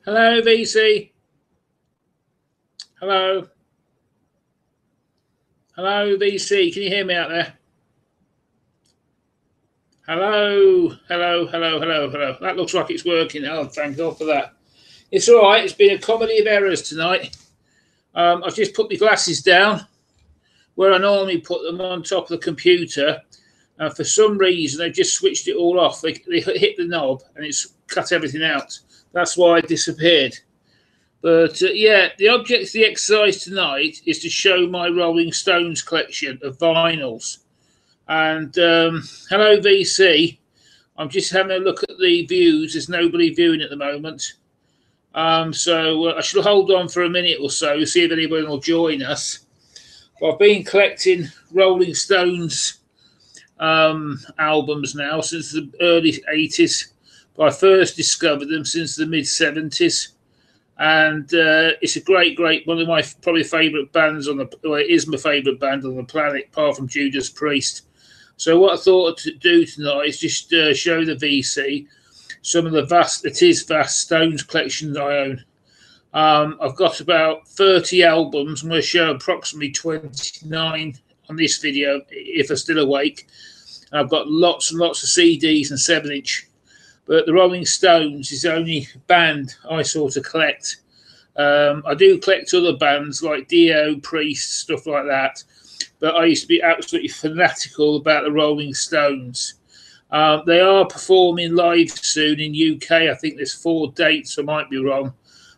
Hello, VC. Hello. Hello, VC. Can you hear me out there? Hello. Hello, hello, hello, hello. That looks like it's working. Oh, thank God for that. It's all right. It's been a comedy of errors tonight. I've just put my glasses down where I normally put them on top of the computer. For some reason, they just switched it all off. They hit the knob and it's cut everything out. That's why it disappeared. But yeah, the object of the exercise tonight is to show my Rolling Stones collection of vinyls. And hello, VC. I'm just having a look at the views. There's nobody viewing at the moment. So I shall hold on for a minute or so, see if anybody will join us. But I've been collecting Rolling Stones albums now since the early 80s. But I first discovered them since the mid 70s. And it's a great one of my probably favourite bands on the. Well, it is my favourite band on the planet, apart from Judas Priest. So what I thought to do tonight is just show the VC some of the vast Stones collections I own. I've got about 30 albums. I'm going to show approximately 29 on this video if I'm still awake. And I've got lots and lots of CDs and 7-inch. But the Rolling Stones is the only band I sort of collect. I do collect other bands like Dio, Priest, stuff like that. But I used to be absolutely fanatical about the Rolling Stones. They are performing live soon in UK. I think there's 4 dates. I might be wrong.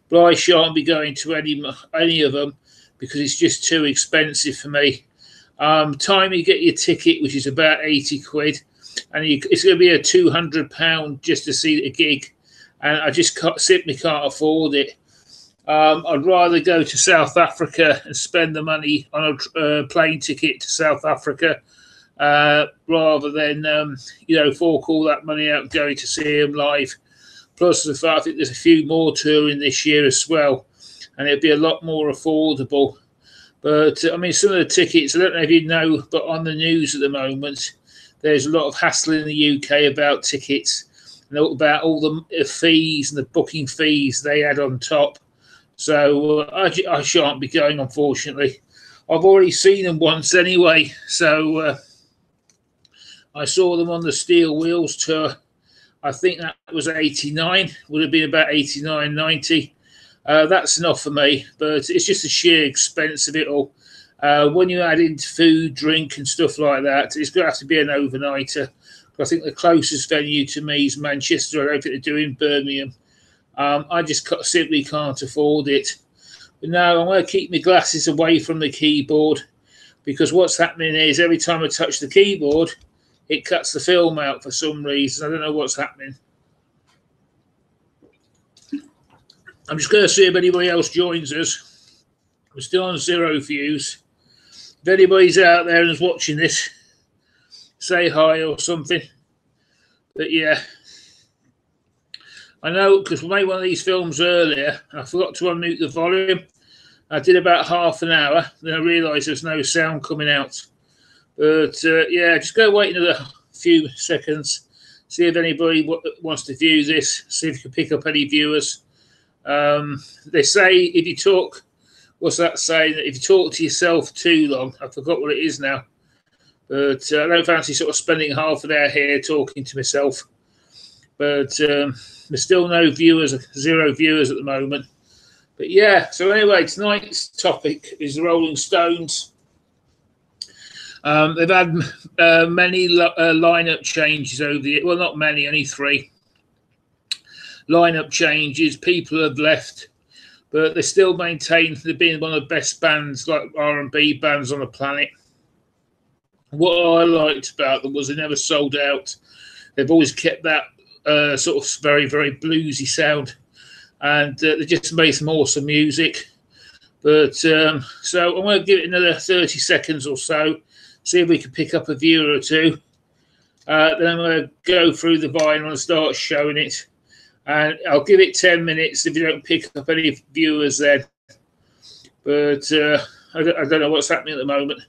But I shan't be going to any of them because it's just too expensive for me. Time you get your ticket, which is about 80 quid. And it's going to be a £200 just to see a gig, and I just simply can't afford it. I'd rather go to South Africa and spend the money on a plane ticket to South Africa rather than fork all that money out going to see them live. Plus the fact I think there's a few more touring this year as well, and it'd be a lot more affordable. But I mean, some of the tickets, I don't know if you know, but on the news at the moment, there's a lot of hassle in the UK about tickets and about all the fees and the booking fees they add on top. So I shan't be going, unfortunately. I've already seen them once anyway. So I saw them on the Steel Wheels tour. I think that was 89, would have been about 89, 90. That's enough for me, but it's just the sheer expense of it all. When you add into food, drink, and stuff like that, it's going to have to be an overnighter. I think the closest venue to me is Manchester. I don't think they're doing Birmingham. I just simply can't afford it. But now I'm going to keep my glasses away from the keyboard because what's happening is every time I touch the keyboard, it cuts the film out for some reason. I don't know what's happening. I'm just going to see if anybody else joins us. We're still on 0 views. If anybody's out there and is watching this, say hi or something. But yeah, I know because we made one of these films earlier and I forgot to unmute the volume. I did about half an hour, then I realised there's no sound coming out. But yeah, just go wait another few seconds, see if anybody wants to view this, see if you can pick up any viewers. They say if you talk, what's that saying? If you talk to yourself too long, I forgot what it is now. But I don't fancy sort of spending half an hour here talking to myself. But there's still no viewers, 0 viewers at the moment. But yeah, so anyway, tonight's topic is the Rolling Stones. They've had many lineup changes over the year. Well, not many, only 3 lineup changes. People have left, but they still maintain they're being one of the best bands, like R&B bands on the planet. What I liked about them was they never sold out. They've always kept that sort of very, very bluesy sound, and they just made some awesome music. But so I'm going to give it another 30 seconds or so, see if we can pick up a viewer or 2. Then I'm going to go through the vinyl and start showing it. And I'll give it 10 minutes if you don't pick up any viewers then. But I don't know what's happening at the moment.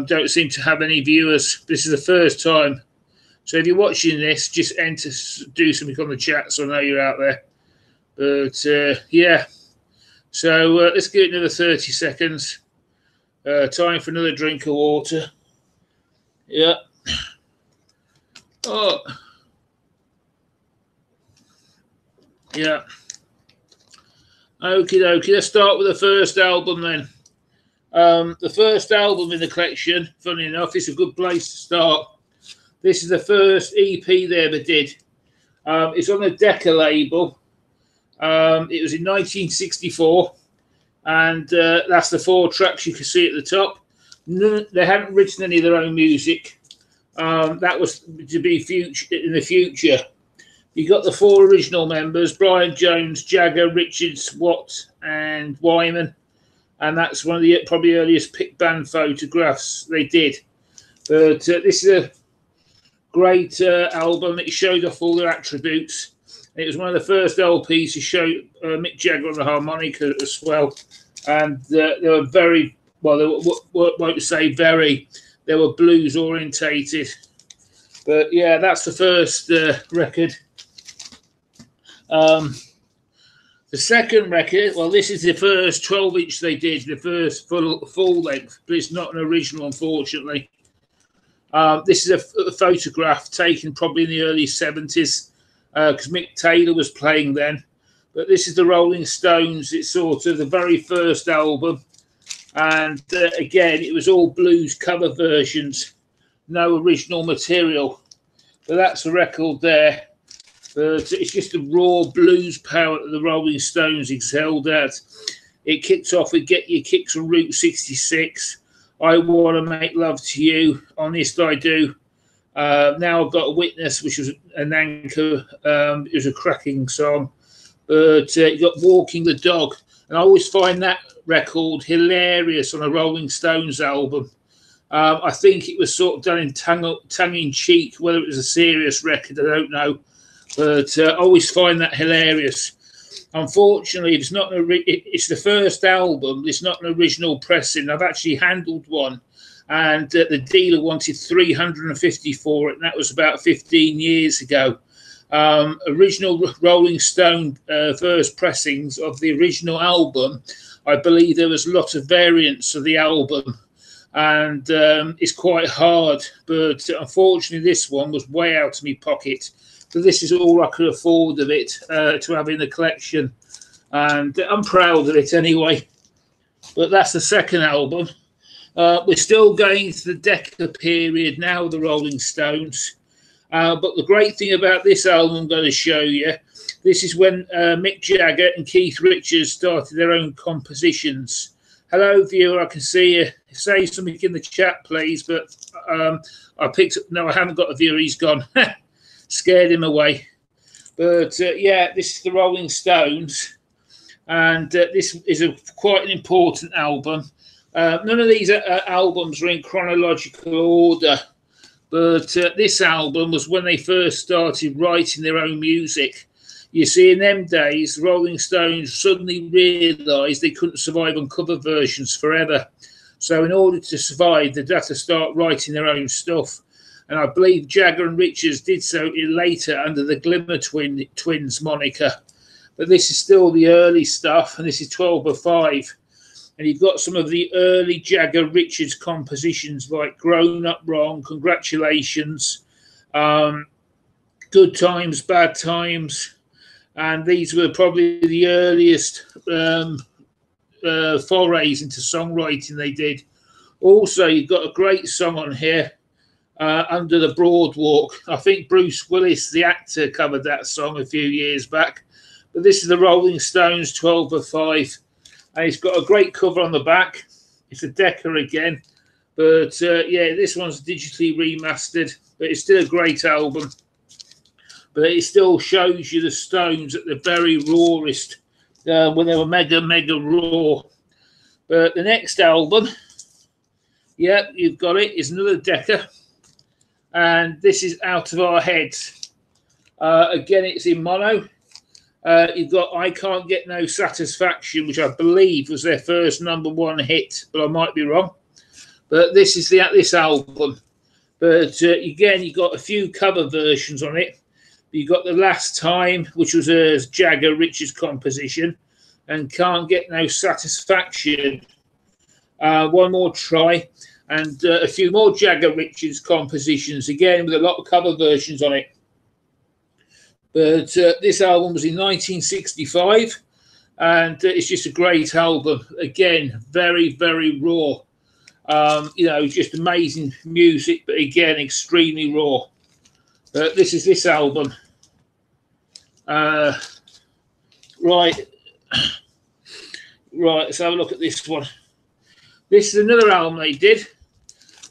Don't seem to have any viewers. This is the first time. So if you're watching this, just do something on the chat so I know you're out there. But yeah, so let's give it another 30 seconds. Time for another drink of water. Yeah. Oh. Yeah. Okie dokie. Let's start with the first album then. The first album in the collection, funny enough, is a good place to start. This is the first EP they ever did. It's on the Decca label. It was in 1964, and that's the 4 tracks you can see at the top. They hadn't written any of their own music. That was to be in the future. You got the 4 original members: Brian Jones, Jagger, Richards, Watt, and Wyman. And that's one of the probably earliest pick band photographs they did. But this is a great album. It showed off all their attributes. It was one of the first LPs to show Mick Jagger on the harmonica as well. And they were very, well, they won't say very, they were blues orientated. But yeah, that's the first record. The second record, well, this is the first 12-inch they did, the first full length, but it's not an original, unfortunately. This is a photograph taken probably in the early 70s because Mick Taylor was playing then. But this is the Rolling Stones. It's sort of the very first album. And again, it was all blues cover versions, no original material. But that's the record there. But it's just the raw blues power that the Rolling Stones excelled at. It kicks off with Get Your Kicks on Route 66. I Want to Make Love to You. Honest I Do. Now I've Got a Witness, which was an anchor. It was a cracking song. But you got Walking the Dog. And I always find that record hilarious on a Rolling Stones album. I think it was sort of done in tongue-in-cheek. Whether it was a serious record, I don't know. But I always find that hilarious. Unfortunately, it's the first album. It's not an original pressing. I've actually handled one, and the dealer wanted $350 for it, and that was about 15 years ago. Original Rolling Stone first pressings of the original album, I believe there was a lot of variants of the album, and it's quite hard. But unfortunately, this one was way out of my pocket. So this is all I could afford of it to have in the collection. And I'm proud of it anyway. But that's the second album. We're still going to the Decca period now, the Rolling Stones. But the great thing about this album I'm going to show you, this is when Mick Jagger and Keith Richards started their own compositions. Hello, viewer, I can see you. Say something in the chat, please. But I picked up, no, I haven't got a viewer, he's gone. Scared him away. But yeah, this is the Rolling Stones, and this is quite an important album. None of these albums are in chronological order, but this album was when they first started writing their own music. You see, in them days, the Rolling Stones suddenly realised they couldn't survive on cover versions forever. So in order to survive, they'd have to start writing their own stuff. And I believe Jagger and Richards did so later under the Glimmer Twins moniker. But this is still the early stuff, and this is 12/5. And you've got some of the early Jagger Richards compositions like Grown Up Wrong, Congratulations, Good Times, Bad Times. And these were probably the earliest forays into songwriting they did. Also, you've got a great song on here, Under the Broadwalk. I think Bruce Willis, the actor, covered that song a few years back. But this is the Rolling Stones 12/5. And it's got a great cover on the back. It's a Decca again. But yeah, this one's digitally remastered. But it's still a great album. But it still shows you the Stones at the very rawest, when they were mega, mega raw. But the next album, yeah, you've got it, is another Decca. And this is Out of Our Heads. Again, it's in mono. You've got I Can't Get No Satisfaction, which I believe was their first #1 hit, but I might be wrong. But this is this album. But again, you've got a few cover versions on it. You got The Last Time, which was a Jagger Richards composition, and Can't Get No Satisfaction. One More Try, and a few more Jagger Richards compositions, again with a lot of cover versions on it. But this album was in 1965, and it's just a great album. Again, very, very raw. Just amazing music, but again, extremely raw. But this is this album. Right, let's have a look at this one. This is another album they did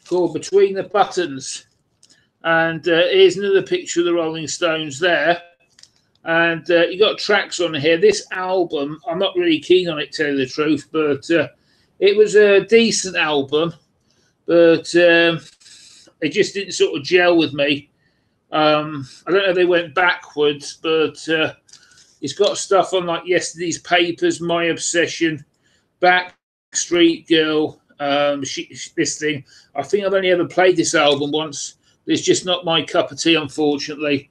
called Between the Buttons. And here's another picture of the Rolling Stones there. And you got tracks on here. This album, I'm not really keen on it, to tell you the truth, but it was a decent album, but it just didn't sort of gel with me. I don't know if they went backwards, but it's got stuff on like Yesterday's Papers, My Obsession, Backstreet Girl, this thing. I think I've only ever played this album once. It's just not my cup of tea, unfortunately.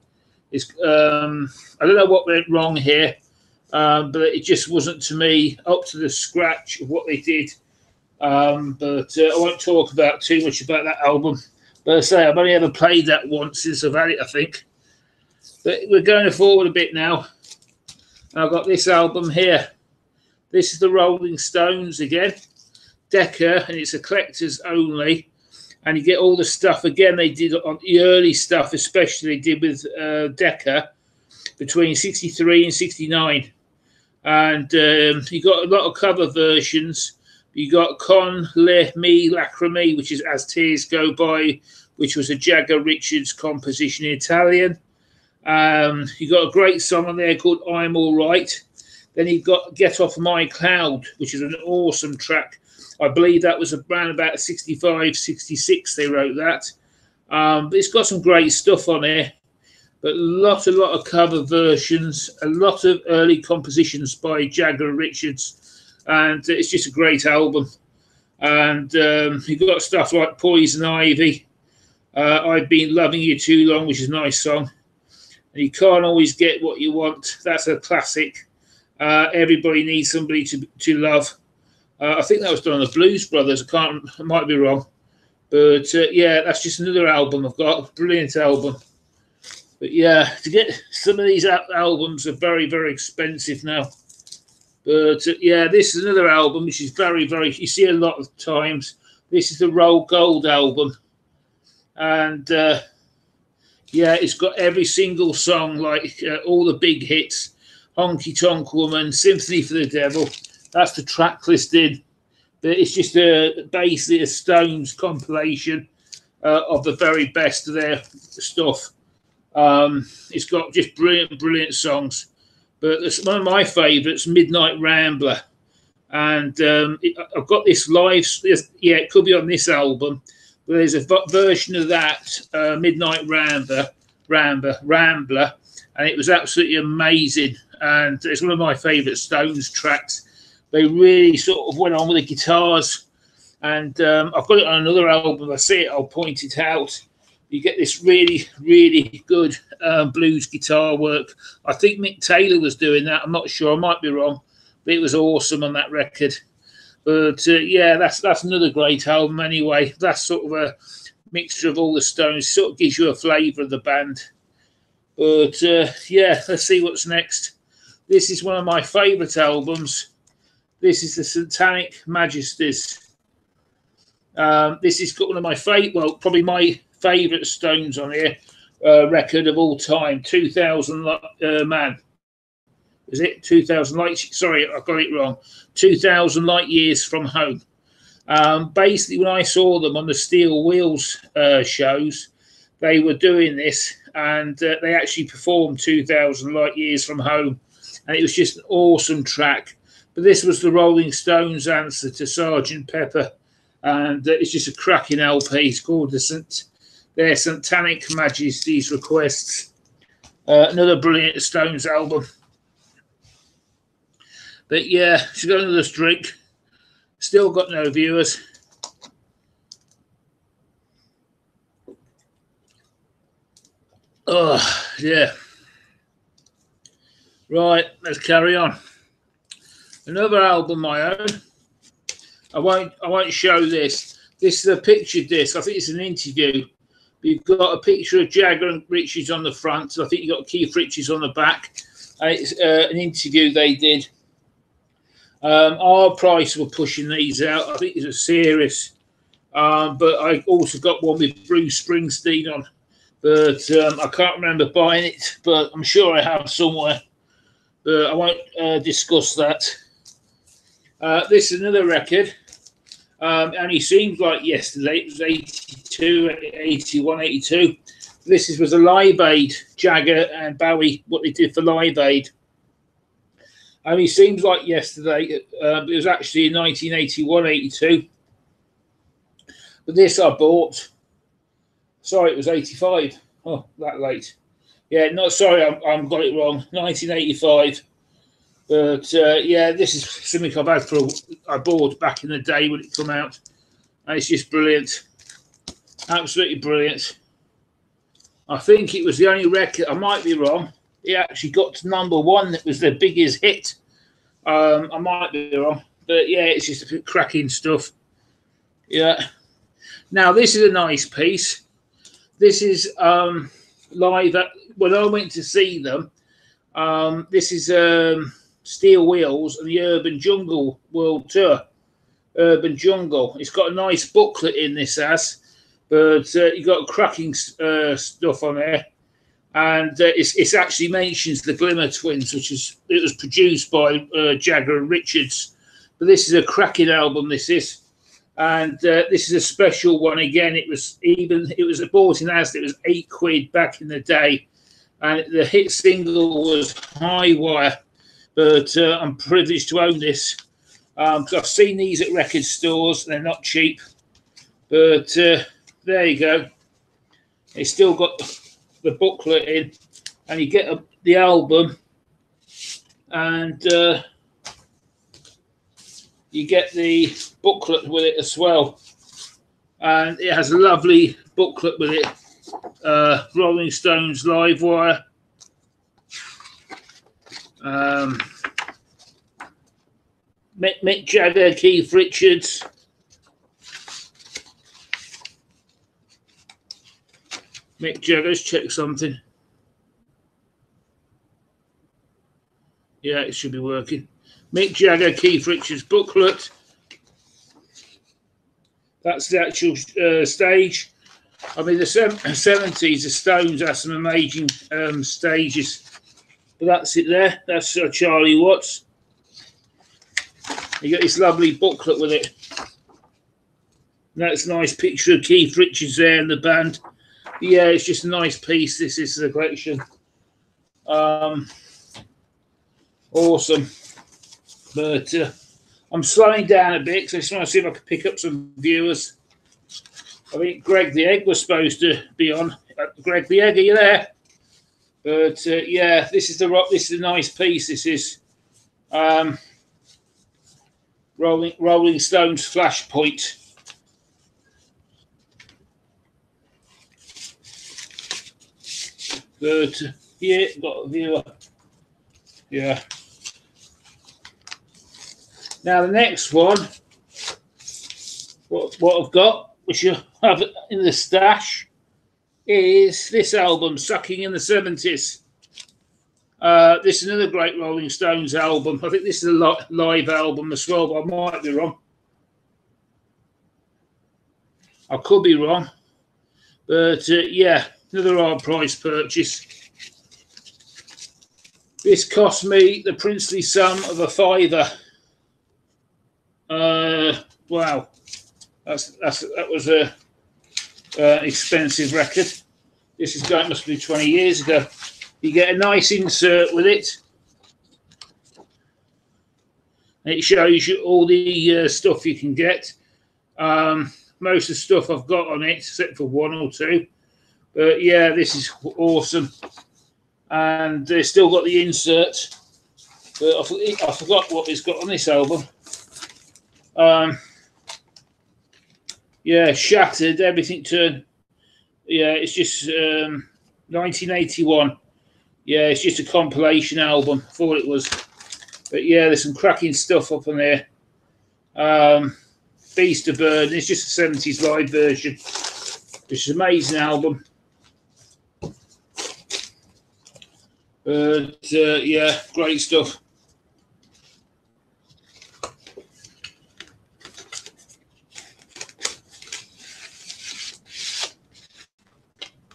It's I don't know what went wrong here, but it just wasn't, to me, up to the scratch of what they did. But I won't talk about too much about that album. But I say, I've only ever played that once since I've had it, I think. But we're going forward a bit now. I've got this album here. This is the Rolling Stones again. Decca, and it's a collector's only. And you get all the stuff, again, they did on the early stuff, especially they did with Decca, between 63 and 69. And you got a lot of cover versions. You got Con Le Mi Lacrime, which is As Tears Go By, which was a Jagger Richards composition in Italian. You got a great song on there called I'm All Right. Then you've got Get Off My Cloud, which is an awesome track. I believe that was around about 65, 66 they wrote that. But it's got some great stuff on here. But a lot of cover versions, a lot of early compositions by Jagger Richards. And it's just a great album. And you've got stuff like Poison Ivy, I've Been Loving You Too Long, which is a nice song. And You Can't Always Get What You Want. That's a classic. Everybody Needs Somebody to Love. I think that was done on the Blues Brothers. I might be wrong. But yeah, that's just another album I've got. Brilliant album. But yeah, to get some of these albums are very, very expensive now. But yeah, this is another album which is very, very, you see a lot of times. This is the Roll Gold album. And yeah, it's got every single song, like all the big hits. Honky Tonk Woman, Sympathy for the Devil. That's the track listed. But it's just basically a Stones compilation of the very best of their stuff. It's got just brilliant, brilliant songs. But it's one of my favourites, Midnight Rambler. And I've got this live, yeah, it could be on this album. But there's a version of that, Midnight Rambler, and it was absolutely amazing. And it's one of my favourite Stones tracks. They really sort of went on with the guitars. And I've got it on another album. I see it, I'll point it out. You get this really, really good blues guitar work. I think Mick Taylor was doing that. I'm not sure. I might be wrong. But it was awesome on that record. But yeah, that's another great album anyway. That's sort of a mixture of all the Stones. Sort of gives you a flavour of the band. But yeah, let's see what's next. This is one of my favourite albums. This is the Satanic Majesties. This is got one of my probably my favourite Stones on here record of all time. 2000 Man. Is it 2000 light? Sorry, I got it wrong. 2000 Light Years from Home. Basically, when I saw them on the Steel Wheels shows, they were doing this, and they actually performed 2000 Light Years from Home, and it was just an awesome track. But this was the Rolling Stones' answer to Sgt. Pepper, and it's just a cracking LP. It's called their Satanic Majesty's Requests. Another brilliant Stones album. But yeah, she's got another drink. Still got no viewers. Oh, yeah. Right, let's carry on. Another album I own. I won't show this. This is a picture disc. I think it's an interview. You've got a picture of Jagger and Richards on the front. I think you've got Keith Richards on the back. It's an interview they did. Our price were pushing these out. I think it's a series. But I also got one with Bruce Springsteen on. But I can't remember buying it, but I'm sure I have somewhere. But I won't discuss that. This is another record. And he seems like yesterday, it was 82, 81, 82. This was a Live Aid, Jagger and Bowie, what they did for Live Aid. And he seems like yesterday, it was actually in 1981, 82. But this I bought. Sorry, it was 85. Oh, that late. Yeah, not sorry, I'm got it wrong. 1985. But yeah, this is something I've had I bought back in the day when it came out. And it's just brilliant. Absolutely brilliant. I think it was the only record, I might be wrong. It actually got to #1. That was their biggest hit. I might be wrong. But yeah, it's just a bit cracking stuff. Yeah. Now, this is a nice piece. This is live at, when I went to see them, this is Steel Wheels and the Urban Jungle World Tour. Urban Jungle. It's got a nice booklet in this as, but you got cracking stuff on there. And it actually mentions the Glimmer Twins, it was produced by Jagger and Richards. But this is a cracking album, this is. And this is a special one again. It was bought in Asda. It was £8 back in the day, and the hit single was High Wire. But I'm privileged to own this because I've seen these at record stores. They're not cheap, but there you go. It's still got the booklet in, and you get the album, and you get the booklet with it as well, and it has a lovely booklet with it. Rolling Stones Live Wire, Mick Jagger, Keith Richards, Mick Jagger. Let's check something. Yeah, it should be working. Mick Jagger, Keith Richards booklet. That's the actual stage. I mean, the 70s, the Stones had some amazing stages. But that's it there. That's Charlie Watts. You got this lovely booklet with it. That's a nice picture of Keith Richards there in the band. Yeah, it's just a nice piece. This is the collection. Awesome. But I'm slowing down a bit because I just want to see if I can pick up some viewers. I think Greg the Egg was supposed to be on. Greg the Egg, are you there? But yeah, this is a nice piece. This is Rolling Stones Flashpoint. But yeah, got a viewer. Yeah. Now the next one, what I've got, which you have in the stash, is this album, Sucking in the 70s. This is another great Rolling Stones album. I think this is a live album as well, but I might be wrong. I could be wrong. But yeah, another hard price purchase. This cost me the princely sum of a £5. Wow, that was a expensive record. This is going, must be 20 years ago. You get a nice insert with it, and it shows you all the stuff you can get. Most of the stuff I've got on it, except for one or two. But yeah, this is awesome, and they've still got the insert. But I forgot what it's got on this album. Yeah, Shattered, Everything Turned. Yeah, it's just 1981. Yeah, it's just a compilation album. Thought it was, but yeah, there's some cracking stuff up on there. Beast of Burden. It's just a 70s live version. It's an amazing album. But yeah, great stuff.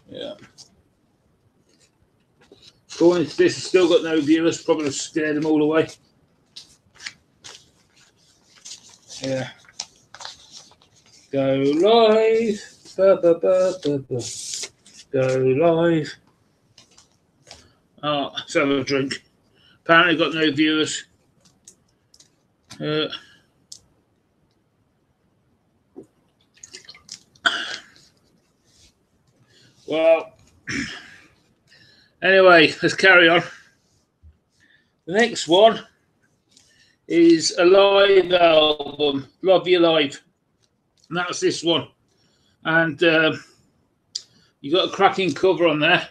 Yeah. Going into this, still got no viewers. Probably scared them all away. Yeah. Go live. Ba, ba, ba, ba, ba. Go live. Oh, let's have a drink. Apparently got no viewers. Well, anyway, let's carry on. The next one is a live album, Love You Live. And that's this one. And you got a cracking cover on there.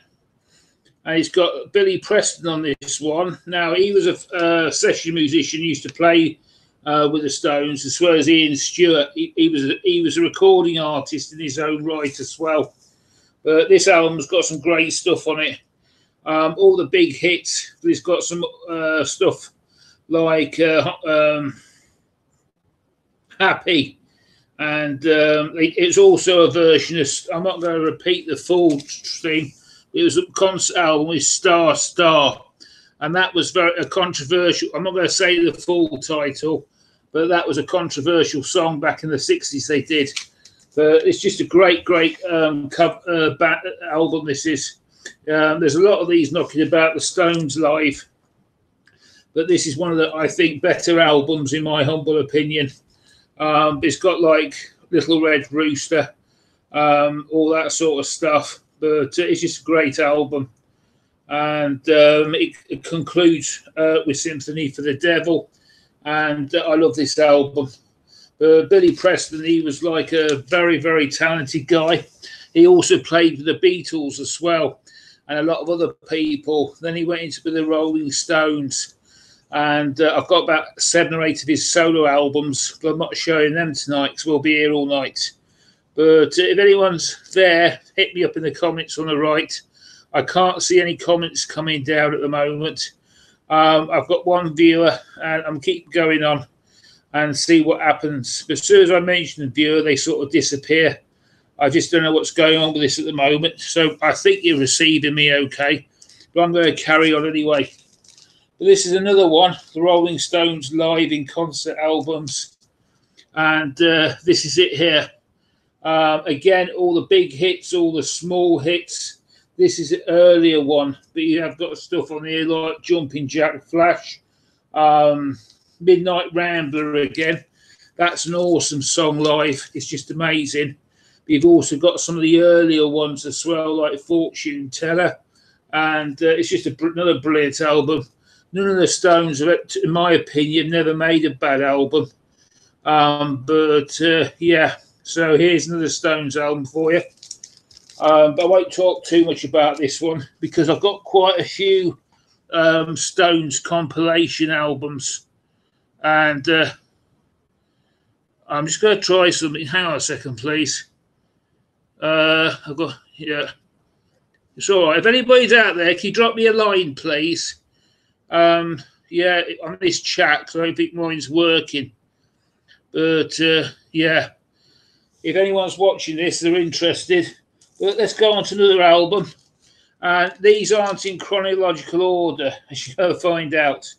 And he's got Billy Preston on this one. Now, he was a session musician, used to play with the Stones, as well as Ian Stewart. He was a recording artist in his own right as well. But this album's got some great stuff on it. All the big hits. It's got some stuff like Happy. And it's also a version of, I'm not going to repeat the full thing. It was a concert album with Star Star. And that was very controversial. I'm not going to say the full title, but that was a controversial song back in the 60s they did. But it's just a great album, this is. There's a lot of these knocking about the Stones live. But this is one of the, I think, better albums in my humble opinion. It's got like Little Red Rooster, all that sort of stuff. But it's just a great album. And it concludes with Sympathy for the Devil. And I love this album. Billy Preston, he was like a very, very talented guy. He also played with the Beatles as well, and a lot of other people. Then he went into the Rolling Stones. And I've got about 7 or 8 of his solo albums, but I'm not showing them tonight because we'll be here all night. But if anyone's there, hit me up in the comments on the right. I can't see any comments coming down at the moment. I've got one viewer, and I'm keep going on and see what happens. But as soon as I mention the viewer, they sort of disappear. I just don't know what's going on with this at the moment. So I think you're receiving me okay. But I'm going to carry on anyway. But this is another one, the Rolling Stones live in concert albums. And this is it here. Again, all the big hits, all the small hits. This is an earlier one, but you have got stuff on here like Jumping Jack Flash, Midnight Rambler again. That's an awesome song live. It's just amazing. But you've also got some of the earlier ones as well, like Fortune Teller. And it's just another brilliant album. None of the Stones, in my opinion, never made a bad album. Yeah, so here's another Stones album for you. But I won't talk too much about this one because I've got quite a few Stones compilation albums. And I'm just going to try something. Hang on a second, please. I've got, yeah. It's all right. If anybody's out there, can you drop me a line, please? Yeah, on this chat, because I don't think mine's working. But yeah, if anyone's watching this, they're interested. But let's go on to another album. And these aren't in chronological order, as you're going to find out.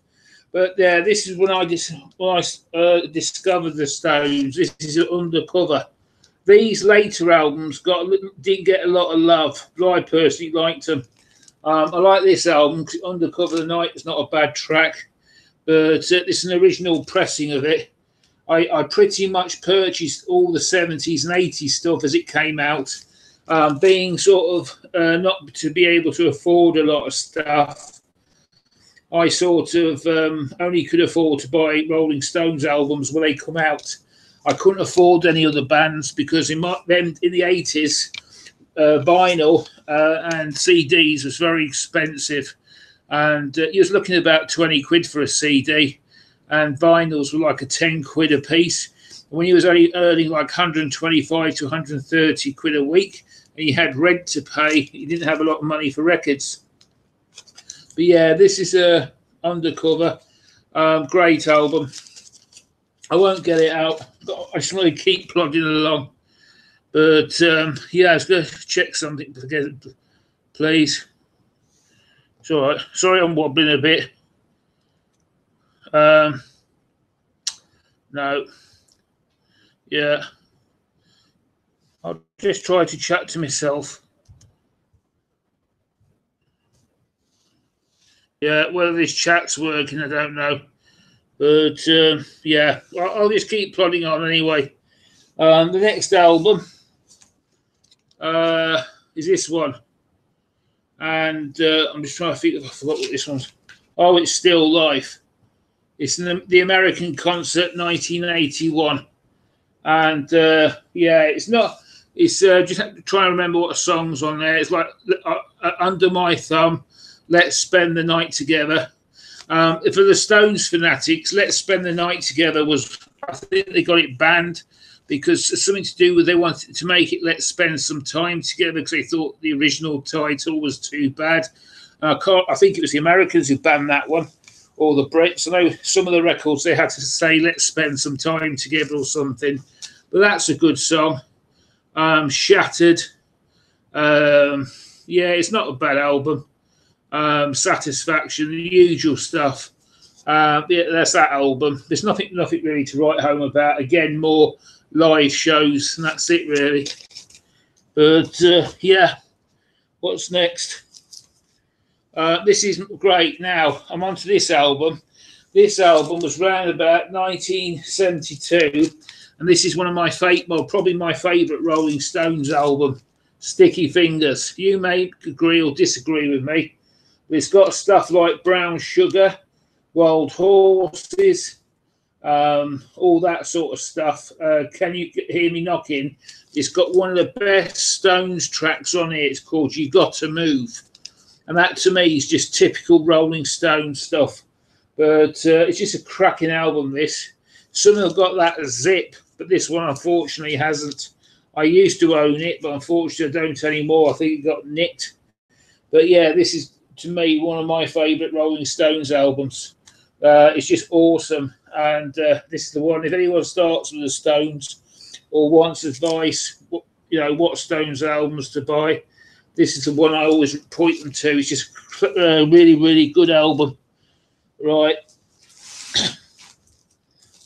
But yeah, this is when I discovered the Stones. This is Undercover. These later albums didn't get a lot of love, but I personally liked them. I like this album because Undercover the Night is not a bad track, but it's an original pressing of it. I pretty much purchased all the 70s and 80s stuff as it came out, being sort of not to be able to afford a lot of stuff. I sort of only could afford to buy Rolling Stones albums when they come out. I couldn't afford any other bands because in the 80s, vinyl and CDs was very expensive. and you was looking at about 20 quid for a CD, and vinyls were like a 10 quid a piece. When you was only earning like 125 to 130 quid a week, and you had rent to pay, you didn't have a lot of money for records. But yeah, this is a Undercover, great album. I won't get it out. I just want to keep plodding along. But yeah, I was going to check something together, please. It's all right. Sorry, I'm wobbling a bit. No. Yeah. I'll just try to chat to myself. Yeah, whether this chat's working, I don't know. But yeah, I'll just keep plodding on anyway. The next album is this one. And I'm just trying to think. I forgot what this one's. Oh, it's Still Life. It's the American Concert 1981. And yeah, it's not. It's just trying to remember what the song's on there. It's like Under My Thumb, Let's Spend the Night Together. For the Stones fanatics, Let's Spend the Night Together was, I think they got it banned because it's something to do with they wanted to make it Let's Spend Some Time Together because they thought the original title was too bad. I think it was the Americans who banned that one, or the Brits. I know some of the records they had to say Let's Spend Some Time Together or something. But that's a good song. Shattered. Yeah, it's not a bad album. Satisfaction, the usual stuff. Yeah, that's that album. There's nothing really to write home about. Again, more live shows, and that's it really. But yeah, what's next? This is great. Now I'm onto this album. This album was around about 1972, and this is one of my probably my favourite Rolling Stones album, Sticky Fingers. You may agree or disagree with me. It's got stuff like Brown Sugar, Wild Horses, all that sort of stuff. Can You Hear Me Knocking? It's got one of the best Stones tracks on it. It's called You Got to Move. And that to me is just typical Rolling Stones stuff. But it's just a cracking album, this. Some have got that zip, but this one unfortunately hasn't. I used to own it, but unfortunately I don't anymore. I think it got nicked. But yeah, this is, to me, one of my favourite Rolling Stones albums. It's just awesome. And this is the one, if anyone starts with the Stones or wants advice, what Stones albums to buy, this is the one I always point them to. It's just a really, really good album. Right.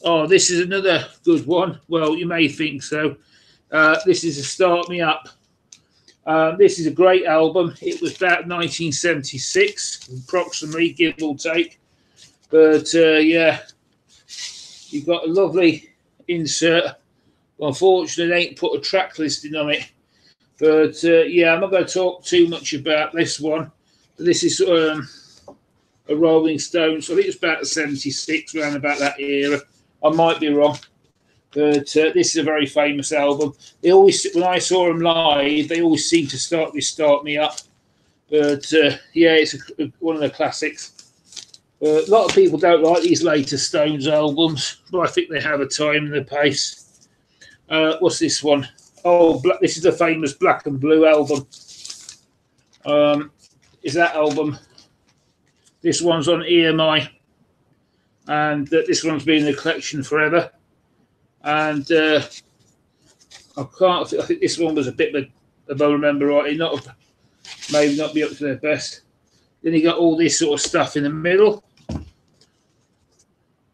Oh, this is another good one. Well, you may think so. This is a Start Me Up. This is a great album. It was about 1976, approximately, give or take. But yeah, you've got a lovely insert. Well, unfortunately, they ain't put a track listing on it. But yeah, I'm not going to talk too much about this one. This is a Rolling Stones. I think it's about 76, around about that era. I might be wrong. But this is a very famous album. They always, when I saw them live, they always seem to start with "Start Me Up." But yeah, it's one of the classics. A lot of people don't like these later Stones albums, but I think they have a time and a pace. What's this one? Oh, this is the famous Black and Blue album. Is that album? This one's on EMI, and this one's been in the collection forever. And I think this one was a bit of, if I remember rightly, maybe not be up to their best. Then you got all this sort of stuff in the middle.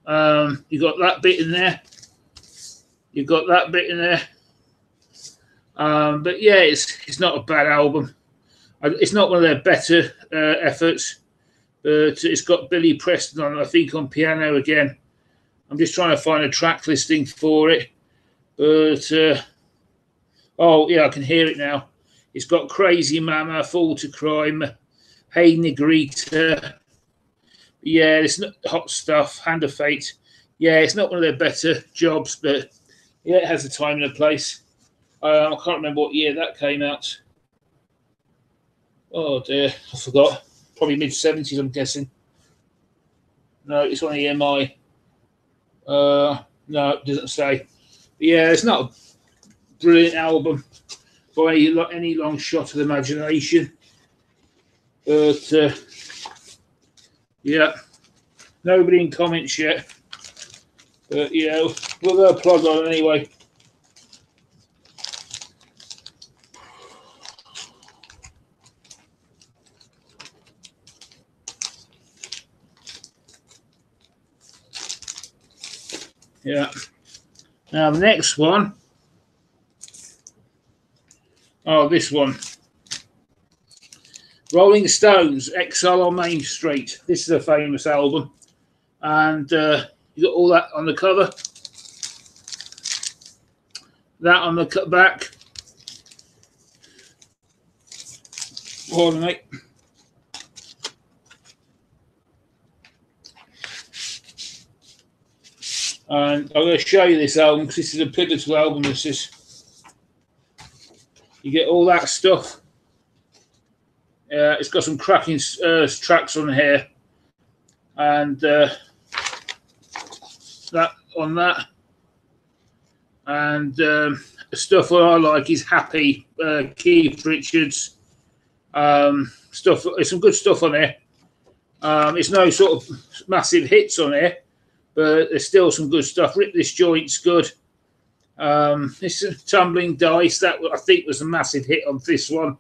You got that bit in there. You've got that bit in there. But yeah, it's not a bad album. It's not one of their better efforts, but it's got Billy Preston on, I think, on piano again. I'm just trying to find a track listing for it. But, oh, yeah, I can hear it now. It's got Crazy Mama, Fall to Crime, Hey Negrita. Yeah, it's not Hot Stuff, Hand of Fate. Yeah, it's not one of their better jobs, but yeah, it has a time and a place. I can't remember what year that came out. Oh, dear, I forgot. probably mid-70s, I'm guessing. No, it's on EMI. No, it doesn't say. But yeah, it's not a brilliant album by any long shot of the imagination. But yeah, nobody in comments yet. But yeah, we'll go plug on anyway. Yeah. Now the next one. Oh, this one. Rolling Stones, Exile on Main Street. This is a famous album. And you got all that on the cover. That on the back. Pardon me. And I'm going to show you this album because this is a pivotal album. This is. You get all that stuff. It's got some cracking tracks on here, and that on that, and the stuff what I like is Happy, Keith Richards, stuff. There's some good stuff on here. It's no sort of massive hits on here, but there's still some good stuff. Rip This Joint's good. This is Tumbling Dice. That I think was a massive hit on this one.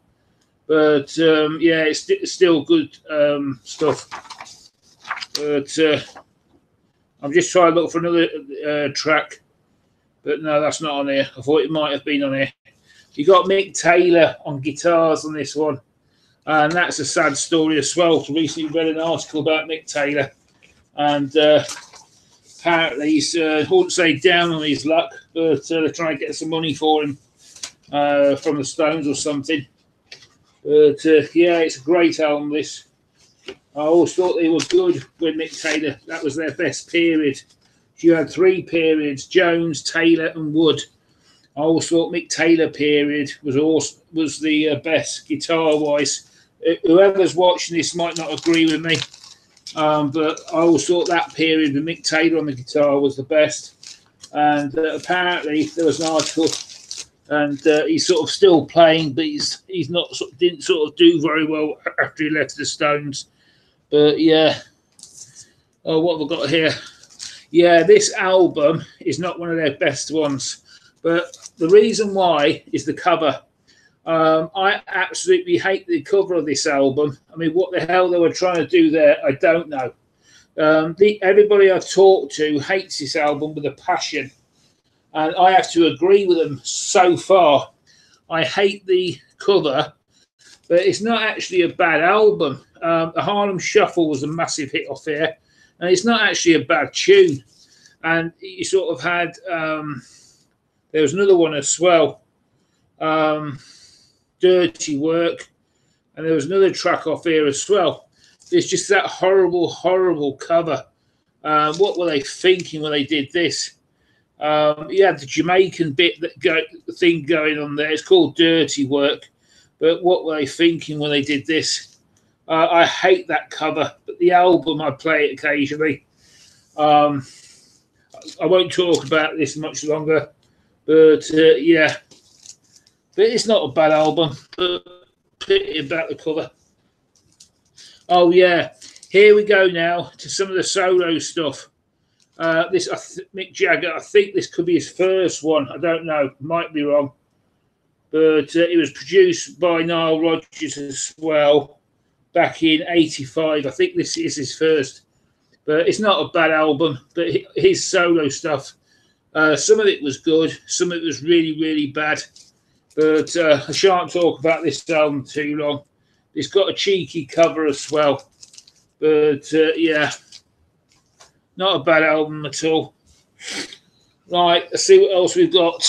But yeah, it's still good stuff. But I'm just trying to look for another track. But no, that's not on here. I thought it might have been on here. You got Mick Taylor on guitars on this one. And that's a sad story as well. I recently read an article about Mick Taylor. And apparently he's, I wouldn't say down on his luck, but they're trying to get some money for him from the Stones or something. But yeah, it's a great album, this. I always thought they were good with Mick Taylor. That was their best period. You had three periods, Jones, Taylor and Wood. I always thought Mick Taylor period was the best guitar-wise. Whoever's watching this might not agree with me, but I always thought that period with Mick Taylor on the guitar was the best. And apparently there was an article, and he's sort of still playing, but he's not didn't sort of do very well after he left the Stones. But yeah, oh, what have I got here? Yeah, this album is not one of their best ones, but the reason why is the cover. I absolutely hate the cover of this album. I mean, what the hell they were trying to do there, I don't know. Everybody I've talked to hates this album with a passion, and I have to agree with them so far. I hate the cover, but it's not actually a bad album. The Harlem Shuffle was a massive hit off here, and it's not actually a bad tune. And you sort of had, there was another one as well, Dirty Work, and there was another track off here as well. It's just that horrible, horrible cover. What were they thinking when they did this? You had the Jamaican bit thing going on there. It's called Dirty Work. But what were they thinking when they did this? I hate that cover, but the album, I play it occasionally. I won't talk about this much longer, but yeah. But it's not a bad album, but pity about the cover. Oh, yeah. Here we go now to some of the solo stuff. Mick Jagger, I think this could be his first one. I don't know. Might be wrong. But it was produced by Nile Rodgers as well back in '85. I think this is his first. But it's not a bad album. But his solo stuff, some of it was good. Some of it was really, really bad. But I shan't talk about this album too long. It's got a cheeky cover as well. But yeah, not a bad album at all. Right, let's see what else we've got.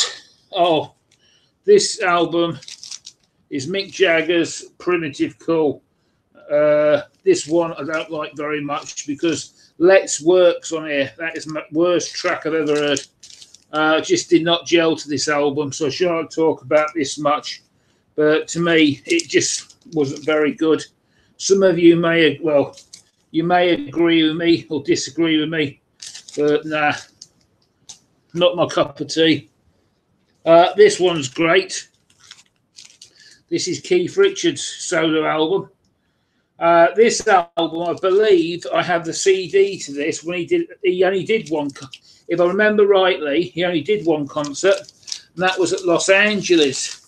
Oh, this album is Mick Jagger's Primitive Cool. This one I don't like very much because Let's Work's on here. That is the worst track I've ever heard. Just did not gel to this album, so I shan't talk about this much. But to me, it just wasn't very good. Some of you may, well, you may agree with me or disagree with me, but nah, not my cup of tea. This one's great. This is Keith Richards' solo album. This album, I believe, I have the CD to this. When he only did one. If I remember rightly, he only did one concert, and that was at Los Angeles.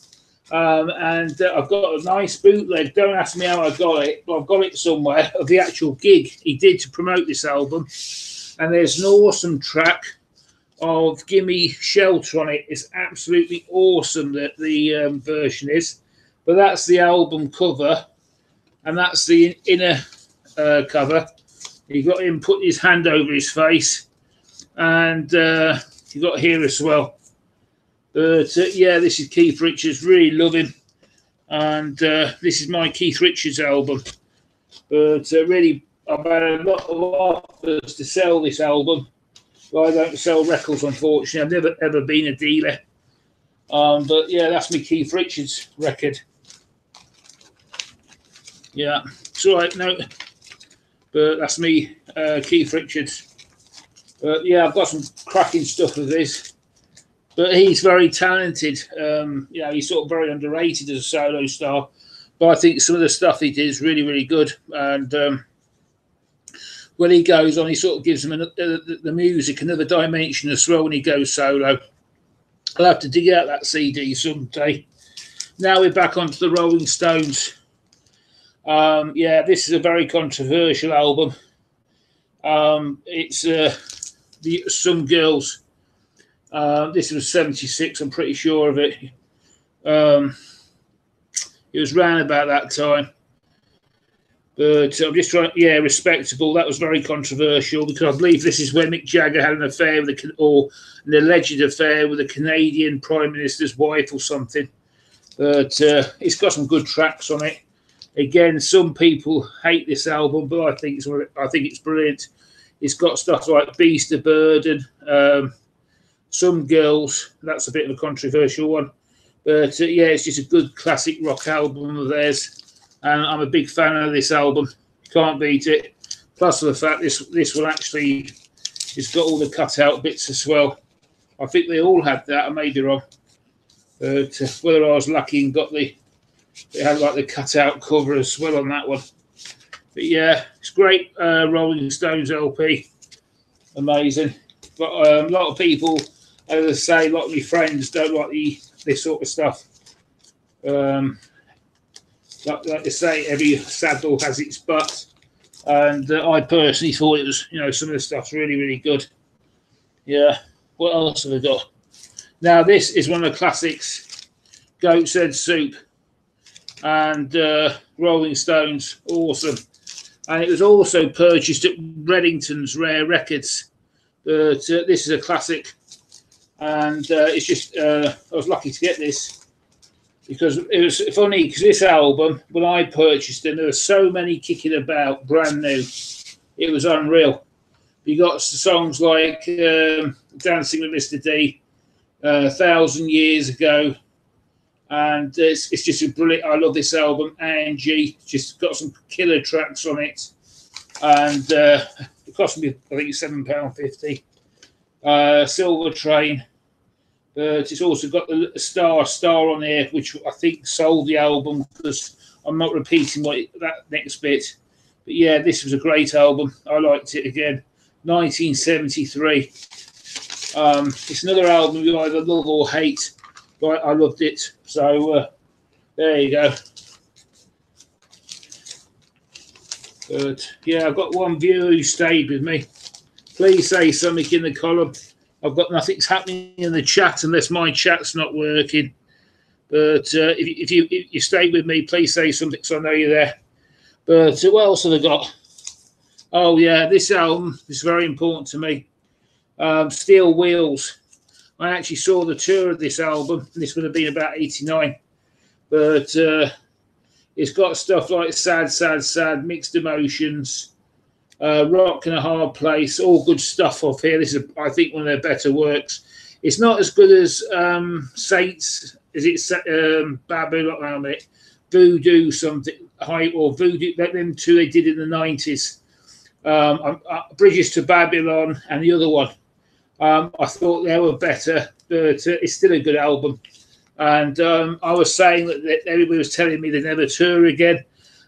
And I've got a nice bootleg. Don't ask me how I got it, but I've got it somewhere of the actual gig he did to promote this album. And there's an awesome track of Gimme Shelter on it. It's absolutely awesome that the version is. But that's the album cover, and that's the inner cover. You got him putting his hand over his face, and you got here as well. But yeah, this is Keith Richards. Really love him, and this is my Keith Richards album. But really, I've had a lot of offers to sell this album, but I don't sell records, unfortunately. I've never ever been a dealer. But yeah, that's my Keith Richards record. Yeah, it's all right, no, but that's me, Keith Richards. But yeah, I've got some cracking stuff of this. But he's very talented. You know, he's sort of very underrated as a solo star. But I think some of the stuff he did is really, really good. And when he goes on, he sort of gives them the music another dimension as well when he goes solo. I'll have to dig out that CD someday. Now we're back onto the Rolling Stones. Yeah, this is a very controversial album. It's Some Girls. This was 76, I'm pretty sure of it. It was round about that time. But I'm just trying, yeah, Respectable. That was very controversial because I believe this is when Mick Jagger had an affair with or an alleged affair with a Canadian Prime Minister's wife or something. But it's got some good tracks on it. Again, some people hate this album, but I think it's brilliant. It's got stuff like Beast of Burden, Some Girls. That's a bit of a controversial one. But yeah, it's just a good classic rock album of theirs. And I'm a big fan of this album. Can't beat it. Plus the fact this will actually, it's got all the cut-out bits as well. I think they all had that. I may be wrong. But whether I was lucky and got it had like the cut-out cover as well on that one. But yeah, it's great. Rolling Stones LP. Amazing. But a lot of people, as I say, a lot of my friends don't like this sort of stuff. Like they say, every saddle has its butt. And I personally thought it was, some of the stuff's really, really good. Yeah. What else have I got? Now, this is one of the classics. Goat's Head Soup. And Rolling Stones. Awesome. And it was also purchased at Reddington's Rare Records. But this is a classic. And it's just, I was lucky to get this. Because it was funny, because this album, when I purchased it, there were so many kicking about, brand new. It was unreal. You got songs like Dancing with Mr. D, 1,000 Years Ago. And it's just a brilliant, I love this album. Angie, just got some killer tracks on it. And it cost me, I think, £7.50. Silver Train. But it's also got the star on there, which I think sold the album because I'm not repeating that next bit. But yeah, this was a great album. I liked it again. 1973. It's another album you either love or hate, but I loved it. So there you go. But yeah, I've got one viewer who stayed with me. Please say something in the column. I've got nothing's happening in the chat unless my chat's not working. But if you stay with me, please say something so I know you're there. But what else have I got? Oh, yeah, this album is very important to me. Steel Wheels. I actually saw the tour of this album. This would have been about 89. But it's got stuff like Sad, Sad, Sad, Mixed Emotions, Rock in a Hard Place, all good stuff off here. This is, I think, one of their better works. It's not as good as Saints, is it Babu, Voodoo something. or Voodoo, them two they did in the 90s. Bridges to Babylon and the other one. I thought they were better, but it's still a good album. And I was saying that everybody was telling me they'd never tour again,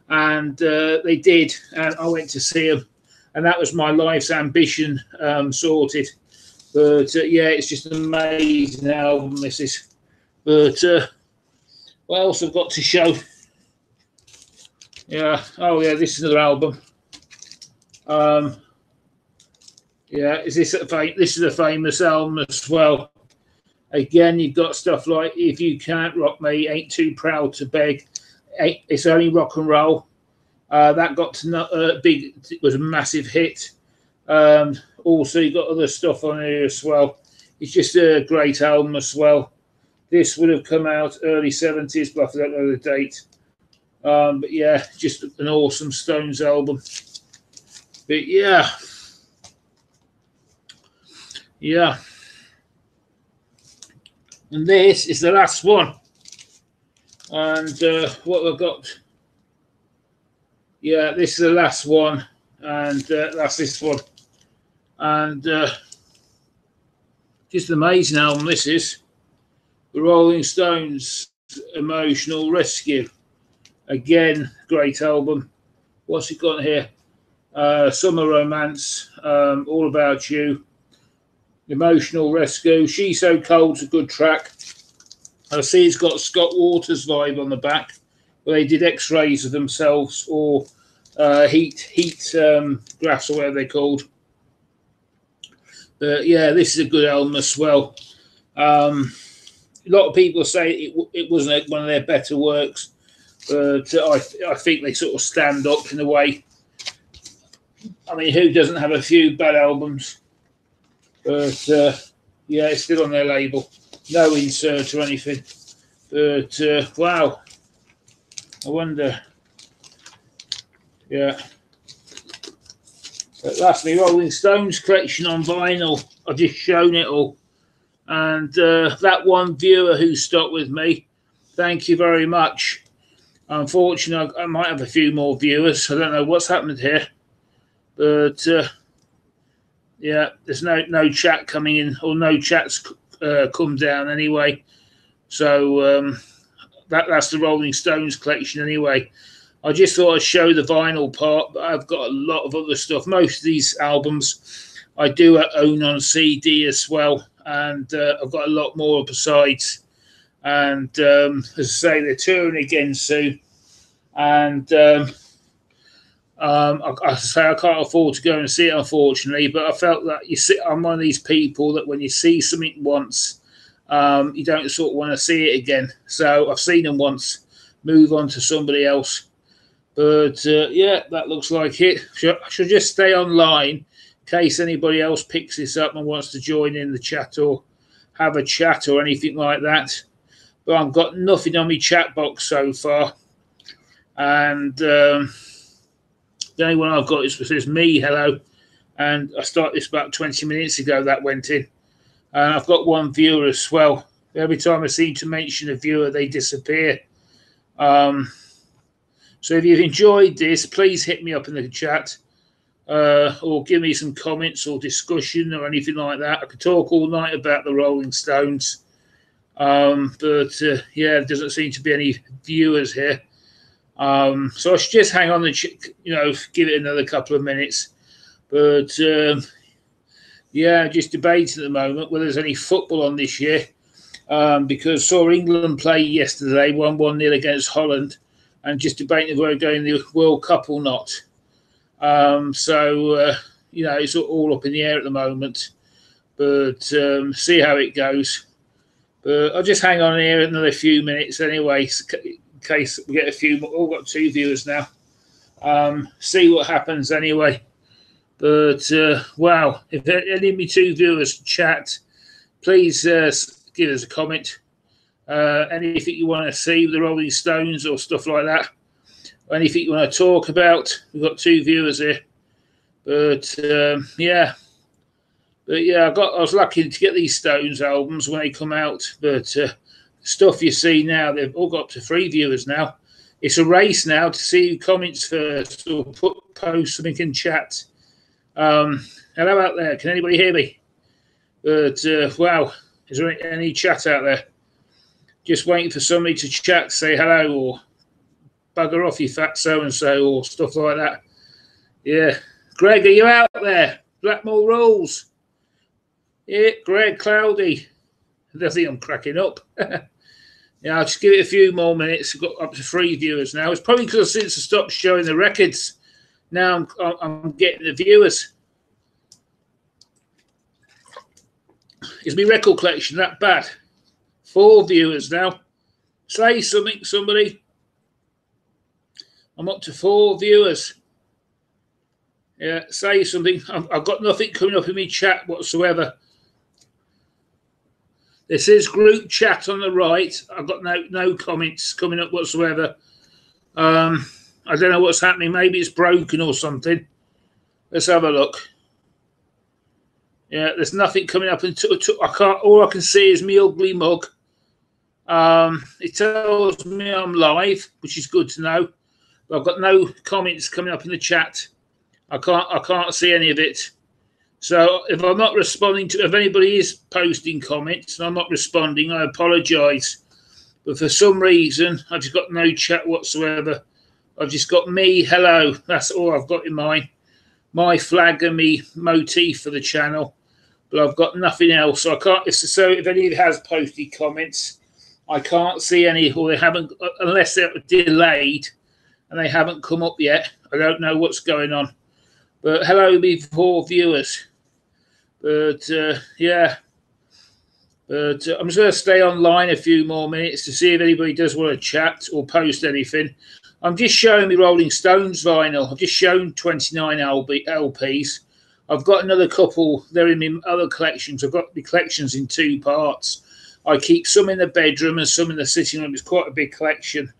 and they did. And I went to see them, and that was my life's ambition sorted. But yeah, it's just an amazing album, this is. But what else I've got to show? Yeah, oh yeah, this is another album. Yeah, this is a famous album as well. Again, you've got stuff like If You Can't Rock Me, Ain't Too Proud to Beg. It's Only Rock and Roll. That got to big. It was a massive hit. Also, you got other stuff on here as well. It's just a great album as well. This would have come out early 70s, but I don't know the date. But yeah, just an awesome Stones album. But yeah. Yeah. And this is the last one. And what I've got. Yeah, this is the last one. And that's this one. And just an amazing album, this is. The Rolling Stones, Emotional Rescue. Again, great album. What's it got here? Summer Romance, All About You, Emotional Rescue. She's So Cold's a good track. I see it's got Scott Waters vibe on the back, where they did X-rays of themselves, or heat graphs, or whatever they're called. But yeah, this is a good album as well. A lot of people say it wasn't one of their better works, but I think they sort of stand up in a way. I mean, who doesn't have a few bad albums? But yeah, it's still on their label. No insert or anything. But wow, I wonder. Yeah. But lastly, Rolling Stones collection on vinyl. I've just shown it all. And that one viewer who stopped with me, thank you very much. Unfortunately, I might have a few more viewers. I don't know what's happened here. But yeah, there's no chat coming in, or no chats come down anyway. So that's the Rolling Stones collection anyway. I just thought I'd show the vinyl part, but I've got a lot of other stuff. Most of these albums I do own on CD as well, and I've got a lot more besides. And as I say, they're touring again soon, and I say I can't afford to go and see it, unfortunately. But I felt that I'm one of these people that when you see something once, you don't sort of want to see it again. So I've seen them once, move on to somebody else. But yeah, that looks like it. I should just stay online in case anybody else picks this up and wants to join in the chat or have a chat or anything like that. But I've got nothing on my chat box so far. And the only one I've got is me, hello. And I started this about 20 minutes ago, that went in. And I've got one viewer as well. Every time I seem to mention a viewer, they disappear. So if you've enjoyed this, please hit me up in the chat or give me some comments or discussion or anything like that. I could talk all night about the Rolling Stones. But yeah, there doesn't seem to be any viewers here. So I should just hang on and, give it another couple of minutes. But yeah, just debating at the moment whether there's any football on this year. Because saw England play yesterday, 1-0 against Holland, and just debating whether they're going to the World Cup or not. So it's all up in the air at the moment. But see how it goes. But I'll just hang on here another few minutes anyway, in case we get a few more. We've got 2 viewers now. See what happens anyway. But wow, if any of my 2 viewers chat, please give us a comment. Anything you want to see with the Rolling Stones or stuff like that, or anything you want to talk about. We've got 2 viewers here. But yeah. But yeah, I was lucky to get these Stones albums when they come out. But stuff you see now, they've all got up to 3 viewers now. it's a race now to see who comments first or post something in chat. Hello out there. Can anybody hear me? But wow, is there any chat out there? Just waiting for somebody to chat, say hello, or bugger off, you fat so-and-so, or stuff like that. Yeah. Greg, are you out there? Blackmore Rules. Yeah, Greg, Cloudy. I think I'm cracking up. Yeah, I'll just give it a few more minutes. I've got up to 3 viewers now. It's probably because since I stopped showing the records, now I'm getting the viewers. Is my record collection that bad? 4 viewers now. Say something, somebody. I'm up to 4 viewers. Yeah, say something. I've got nothing coming up in my chat whatsoever. This is group chat on the right. I've got no comments coming up whatsoever. I don't know what's happening. Maybe it's broken or something. Let's have a look. Yeah, there's nothing coming up until I can't. All I can see is me ugly mug. It tells me I'm live, which is good to know. But I've got no comments coming up in the chat. I can't see any of it. So if I'm not responding to, if anybody is posting comments and I'm not responding, I apologise. But for some reason, I've just got no chat whatsoever. I've just got me, hello. That's all I've got in my flag and me motif for the channel. But I've got nothing else. So I can't. So if anybody has posted comments, I can't see any, or they haven't, unless they're delayed and they haven't come up yet. I don't know what's going on. But hello, me 4 viewers. But yeah, but I'm just going to stay online a few more minutes to see if anybody does want to chat or post anything. I'm just showing me Rolling Stones vinyl. I've just shown 29 LPs. I've got another couple. They're in my other collections. I've got the collections in 2 parts. I keep some in the bedroom and some in the sitting room. It's quite a big collection.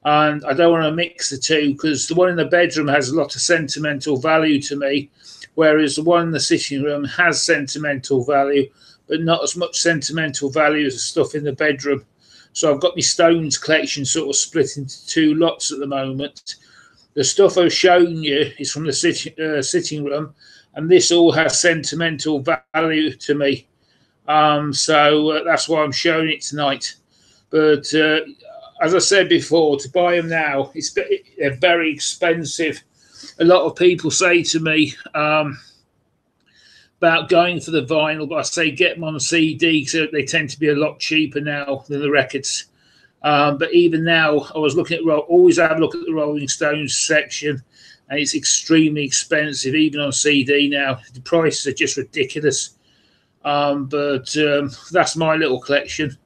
And I don't want to mix the two because the one in the bedroom has a lot of sentimental value to me, whereas the one in the sitting room has sentimental value, but not as much sentimental value as the stuff in the bedroom. So I've got my Stones collection sort of split into 2 lots at the moment. The stuff I've shown you is from the sitting room, and this all has sentimental value to me. So that's why I'm showing it tonight. But as I said before, to buy them now, they're very expensive. A lot of people say to me about going for the vinyl, but I say get them on CD because they tend to be a lot cheaper now than the records. But even now, I was looking at always have a look at the Rolling Stones section, and it's extremely expensive, even on CD now. The prices are just ridiculous. But that's my little collection.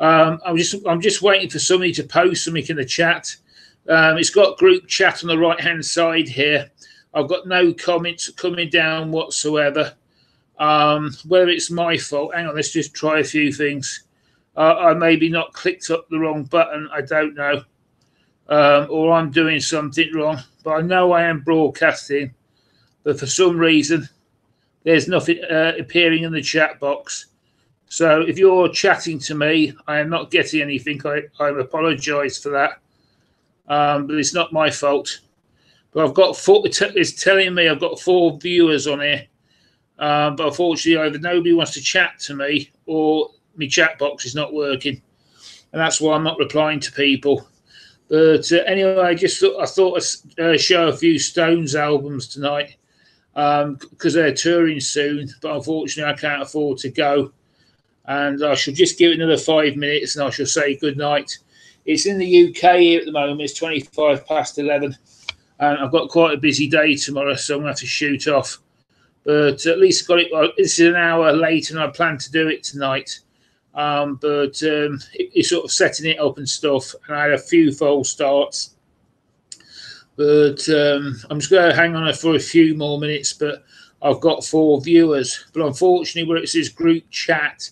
I'm just waiting for somebody to post something in the chat. It's got group chat on the right hand side here. I've got no comments coming down whatsoever. Whether it's my fault, hang on, let's just try a few things. I maybe not clicked up the wrong button, I don't know. Or I'm doing something wrong, but I know I am broadcasting. But for some reason, there's nothing appearing in the chat box. So if you're chatting to me, I am not getting anything. I apologise for that. But it's not my fault. But I've got 4, it's telling me I've got 4 viewers on here. But unfortunately, either nobody wants to chat to me or my chat box is not working. And that's why I'm not replying to people. But anyway, I thought I'd show a few Stones albums tonight because they're touring soon. But unfortunately, I can't afford to go. And I shall just give it another 5 minutes and I shall say good night. It's in the UK here at the moment. It's 11:25. And I've got quite a busy day tomorrow, so I'm going to have to shoot off. But at least got it. This is an hour later than I planned to do it tonight. But it's sort of setting it up and stuff. And I had a few false starts. But I'm just going to hang on for a few more minutes. But I've got 4 viewers. But unfortunately, where it says group chat,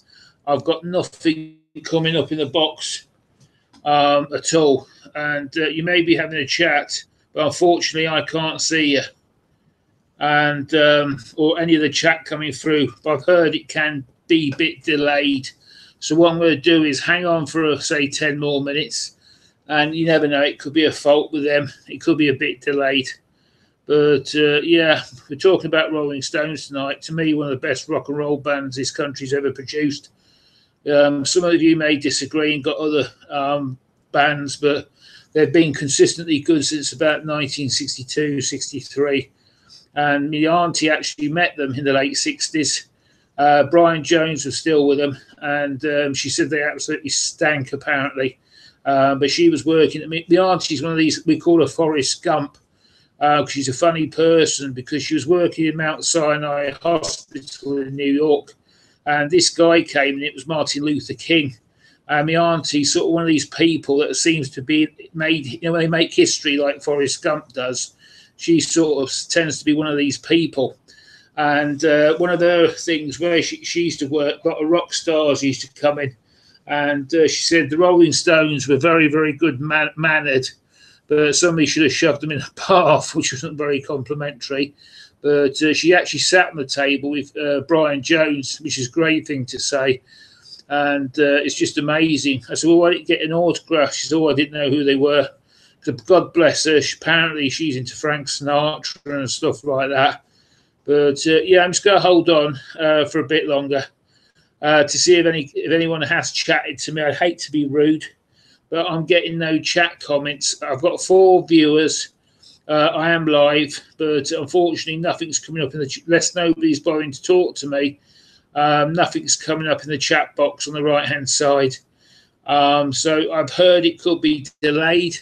I've got nothing coming up in the box at all. And you may be having a chat, but unfortunately, I can't see you. And or any of the chat coming through. But I've heard it can be a bit delayed. So what I'm going to do is hang on for, say, 10 more minutes. and you never know, it could be a fault with them. It could be a bit delayed. But yeah, we're talking about Rolling Stones tonight. To me, one of the best rock and roll bands this country's ever produced. Some of you may disagree and got other bands, but they've been consistently good since about 1962, 63. And my auntie actually met them in the late 60s. Brian Jones was still with them, and she said they absolutely stank, apparently. But she was working at me. My auntie's one of these, we call her Forrest Gump, because she's a funny person, because she was working in Mount Sinai Hospital in New York. And this guy came, and it was Martin Luther King. And my auntie's sort of one of these people that seems to be made, when they make history like Forrest Gump does, she sort of tends to be one of these people. And one of her things where she used to work, a lot of rock stars used to come in. And she said the Rolling Stones were very, very good mannered, but somebody should have shoved them in a bath, which wasn't very complimentary. But she actually sat on the table with Brian Jones, which is a great thing to say. And it's just amazing. I said, well, why didn't you get an autograph? She said, oh, I didn't know who they were. God bless her. Apparently, she's into Frank Sinatra and stuff like that. But yeah, I'm just going to hold on for a bit longer to see if anyone has chatted to me. I'd hate to be rude, but I'm getting no chat comments. I've got 4 viewers. I am live, but unfortunately, nothing's coming up in the unless nobody's bothering to talk to me. Nothing's coming up in the chat box on the right-hand side. So I've heard it could be delayed.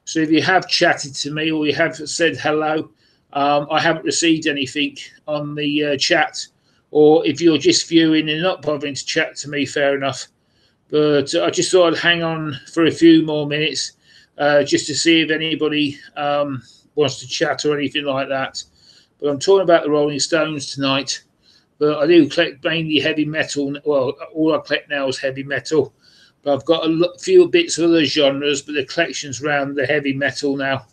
So if you have chatted to me or you have said hello, I haven't received anything on the chat. Or if you're just viewing and not bothering to chat to me, fair enough. But I just thought I'd hang on for a few more minutes just to see if anybody wants to chat or anything like that. But I'm talking about the Rolling Stones tonight. But I do collect mainly heavy metal. Well, all I collect now is heavy metal. But I've got a few bits of other genres, but the collection's around the heavy metal now.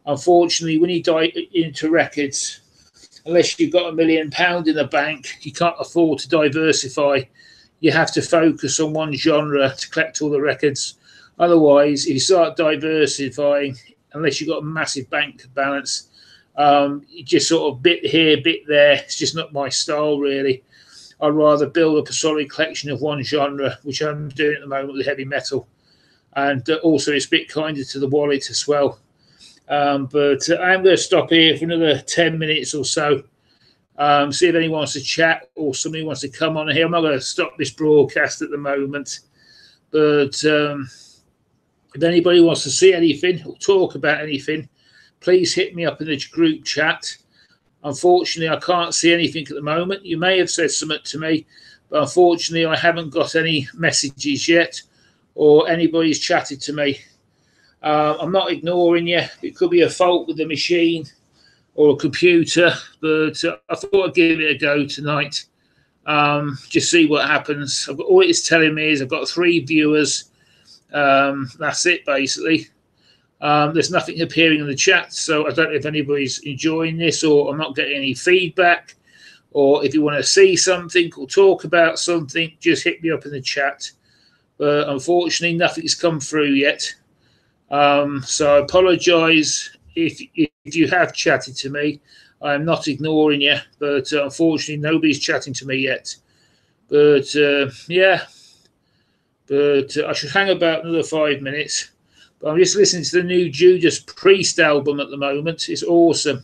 Unfortunately, when you dive into records, unless you've got £1 million in the bank, you can't afford to diversify. You have to focus on one genre to collect all the records. Otherwise, if you start diversifying, unless you've got a massive bank balance, you just sort of bit here, bit there. It's just not my style, really. I'd rather build up a solid collection of one genre, which I'm doing at the moment with heavy metal. And also, it's a bit kinder to the wallet as well. But I'm going to stop here for another 10 minutes or so. See if anyone wants to chat or somebody wants to come on here. I'm not going to stop this broadcast at the moment. But if anybody wants to see anything or talk about anything, please hit me up in the group chat. Unfortunately, I can't see anything at the moment. You may have said something to me, but unfortunately, I haven't got any messages yet or anybody's chatted to me. I'm not ignoring you. It could be a fault with the machine or a computer, but I thought I'd give it a go tonight. Just see what happens. All it's telling me is I've got 3 viewers. That's it, basically. There's nothing appearing in the chat, so I don't know if anybody's enjoying this or I'm not getting any feedback. Or if you want to see something or talk about something, just hit me up in the chat. But unfortunately, nothing's come through yet. So I apologise if you have chatted to me. I'm not ignoring you, but unfortunately, nobody's chatting to me yet. But yeah, but I should hang about another 5 minutes. But I'm just listening to the new Judas Priest album at the moment. It's awesome,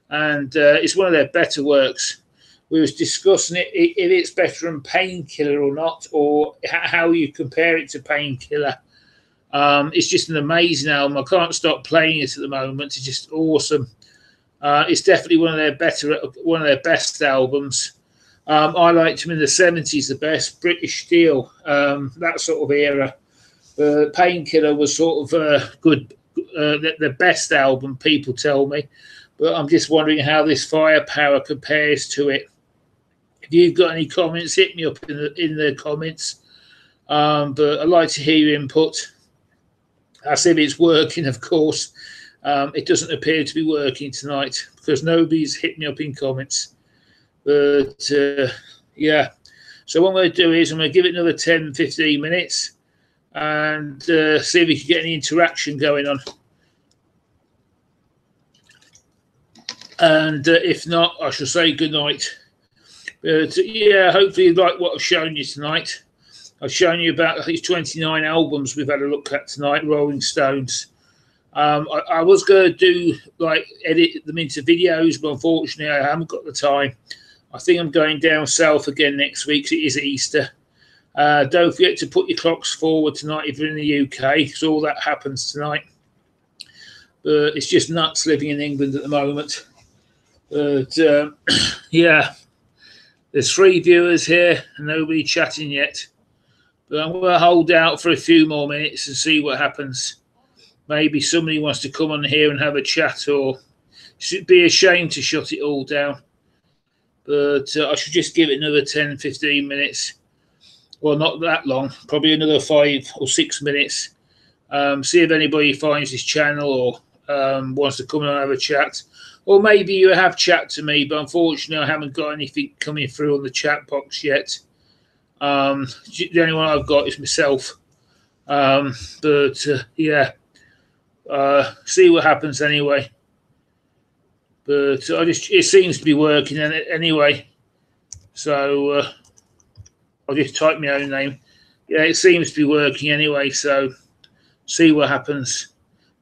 and it's one of their better works. We was discussing it, if it's better than Painkiller or not, or how you compare it to Painkiller. It's just an amazing album. I can't stop playing it at the moment. It's just awesome. It's definitely one of their best albums. I liked them in the 70s the best. British Steel, that sort of era. Painkiller was sort of good, the best album, people tell me. But I'm just wondering how this Firepower compares to it. If you've got any comments, hit me up in the comments. But I'd like to hear your input. I see if it's working, of course. It doesn't appear to be working tonight because nobody's hit me up in comments. But yeah. So what I'm going to do is I'm going to give it another 10, 15 minutes. and see if we can get any interaction going on. And if not, I shall say good night. But yeah, hopefully you like what I've shown you tonight. I've shown you about these 29 albums we've had a look at tonight, Rolling Stones. I was going to do edit them into videos, but unfortunately I haven't got the time. I think I'm going down south again next week because it is Easter. Don't forget to put your clocks forward tonight if you're in the UK, because all that happens tonight. But it's just nuts living in England at the moment. But yeah, there's 3 viewers here and nobody chatting yet. But I'm going to hold out for a few more minutes and see what happens. Maybe somebody wants to come on here and have a chat, or it'd be a shame to shut it all down. But I should just give it another 10, 15 minutes. Well, not that long, probably another 5 or 6 minutes. See if anybody finds this channel or wants to come and have a chat. Or maybe you have chat to me, but unfortunately I haven't got anything coming through on the chat box yet. The only one I've got is myself. Yeah, see what happens anyway. But it seems to be working anyway. So I'll just type my own name. Yeah, it seems to be working anyway. So see what happens.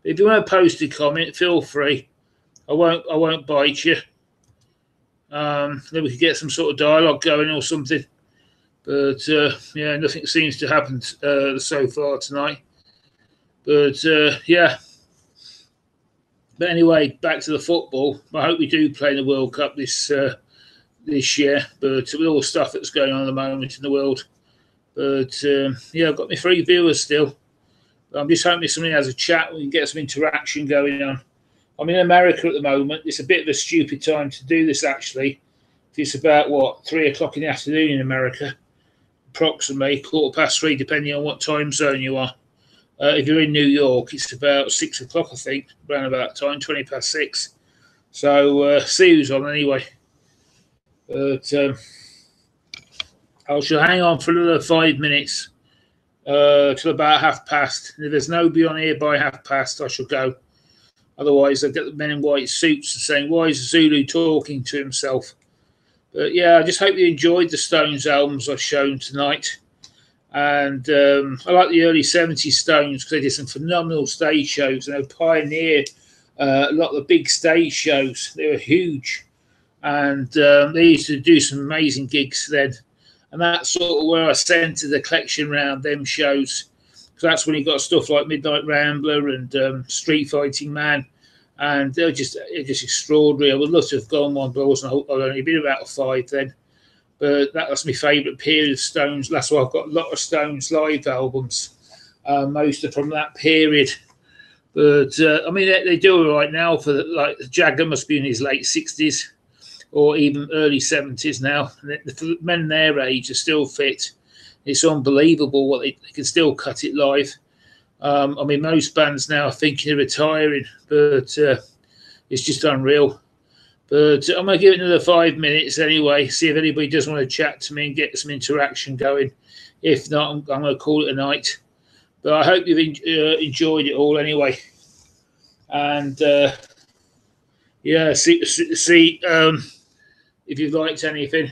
If you want to post a comment, feel free. I won't bite you. Then we could get some sort of dialogue going or something. But yeah, nothing seems to happen so far tonight. But yeah. But anyway, back to the football. I hope we do play in the World Cup this year. But with all the stuff that's going on at the moment in the world. But yeah, I've got my 3 viewers still. But I'm just hoping somebody has a chat. We can get some interaction going on. I'm in America at the moment. It's a bit of a stupid time to do this, actually. It's about, what, 3 o'clock in the afternoon in America, approximately, 3:15, depending on what time zone you are. If you're in New York, it's about 6 o'clock, I think, around about time, 6:20. So see who's on anyway. But I shall hang on for another 5 minutes till about past. And if there's nobody on here by past, I shall go. Otherwise, they'll get the men in white suits and saying, why is Zulu talking to himself? But yeah, I just hope you enjoyed the Stones albums I've shown tonight. And I like the early 70s Stones because they did some phenomenal stage shows and they pioneered a lot of the big stage shows. They were huge. And they used to do some amazing gigs then. And that's sort of where I centered the collection around them shows. So that's when you got stuff like Midnight Rambler and Street Fighting Man, and they're just extraordinary. I would love to have gone one, but I'd only been about 5 then. But that's my favourite period of Stones. That's why I've got a lot of Stones live albums. Most are from that period. But I mean, they do all right now. Jagger must be in his late 60s or even early 70s now. The men their age are still fit. It's unbelievable what they can still cut it live. I mean, most bands now are thinking of retiring, but it's just unreal. But I'm going to give it another 5 minutes anyway, see if anybody does want to chat to me and get some interaction going. If not, I'm going to call it a night. But I hope you've enjoyed it all anyway. And yeah, see if you've liked anything.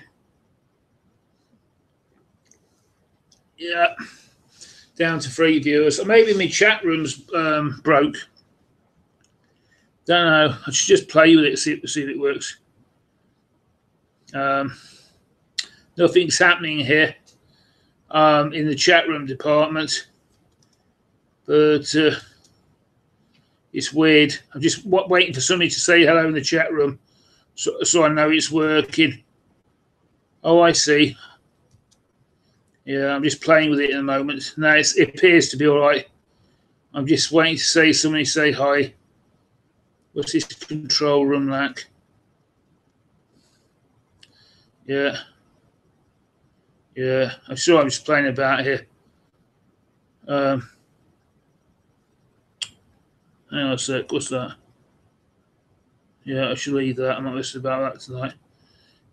Yeah, down to 3 viewers. Or maybe my chat room's broke. Don't know. I should just play with it, see if it works. Nothing's happening here in the chat room department. But it's weird. I'm just waiting for somebody to say hello in the chat room so I know it's working. Oh, I see. Yeah, I'm just playing with it in the moment. No, it appears to be all right. I'm just waiting to see somebody say hi. What's this control room like? Yeah. Yeah, I'm sure I'm just playing about here. Hang on a sec, what's that? Yeah, I should leave that. I'm not listening about that tonight.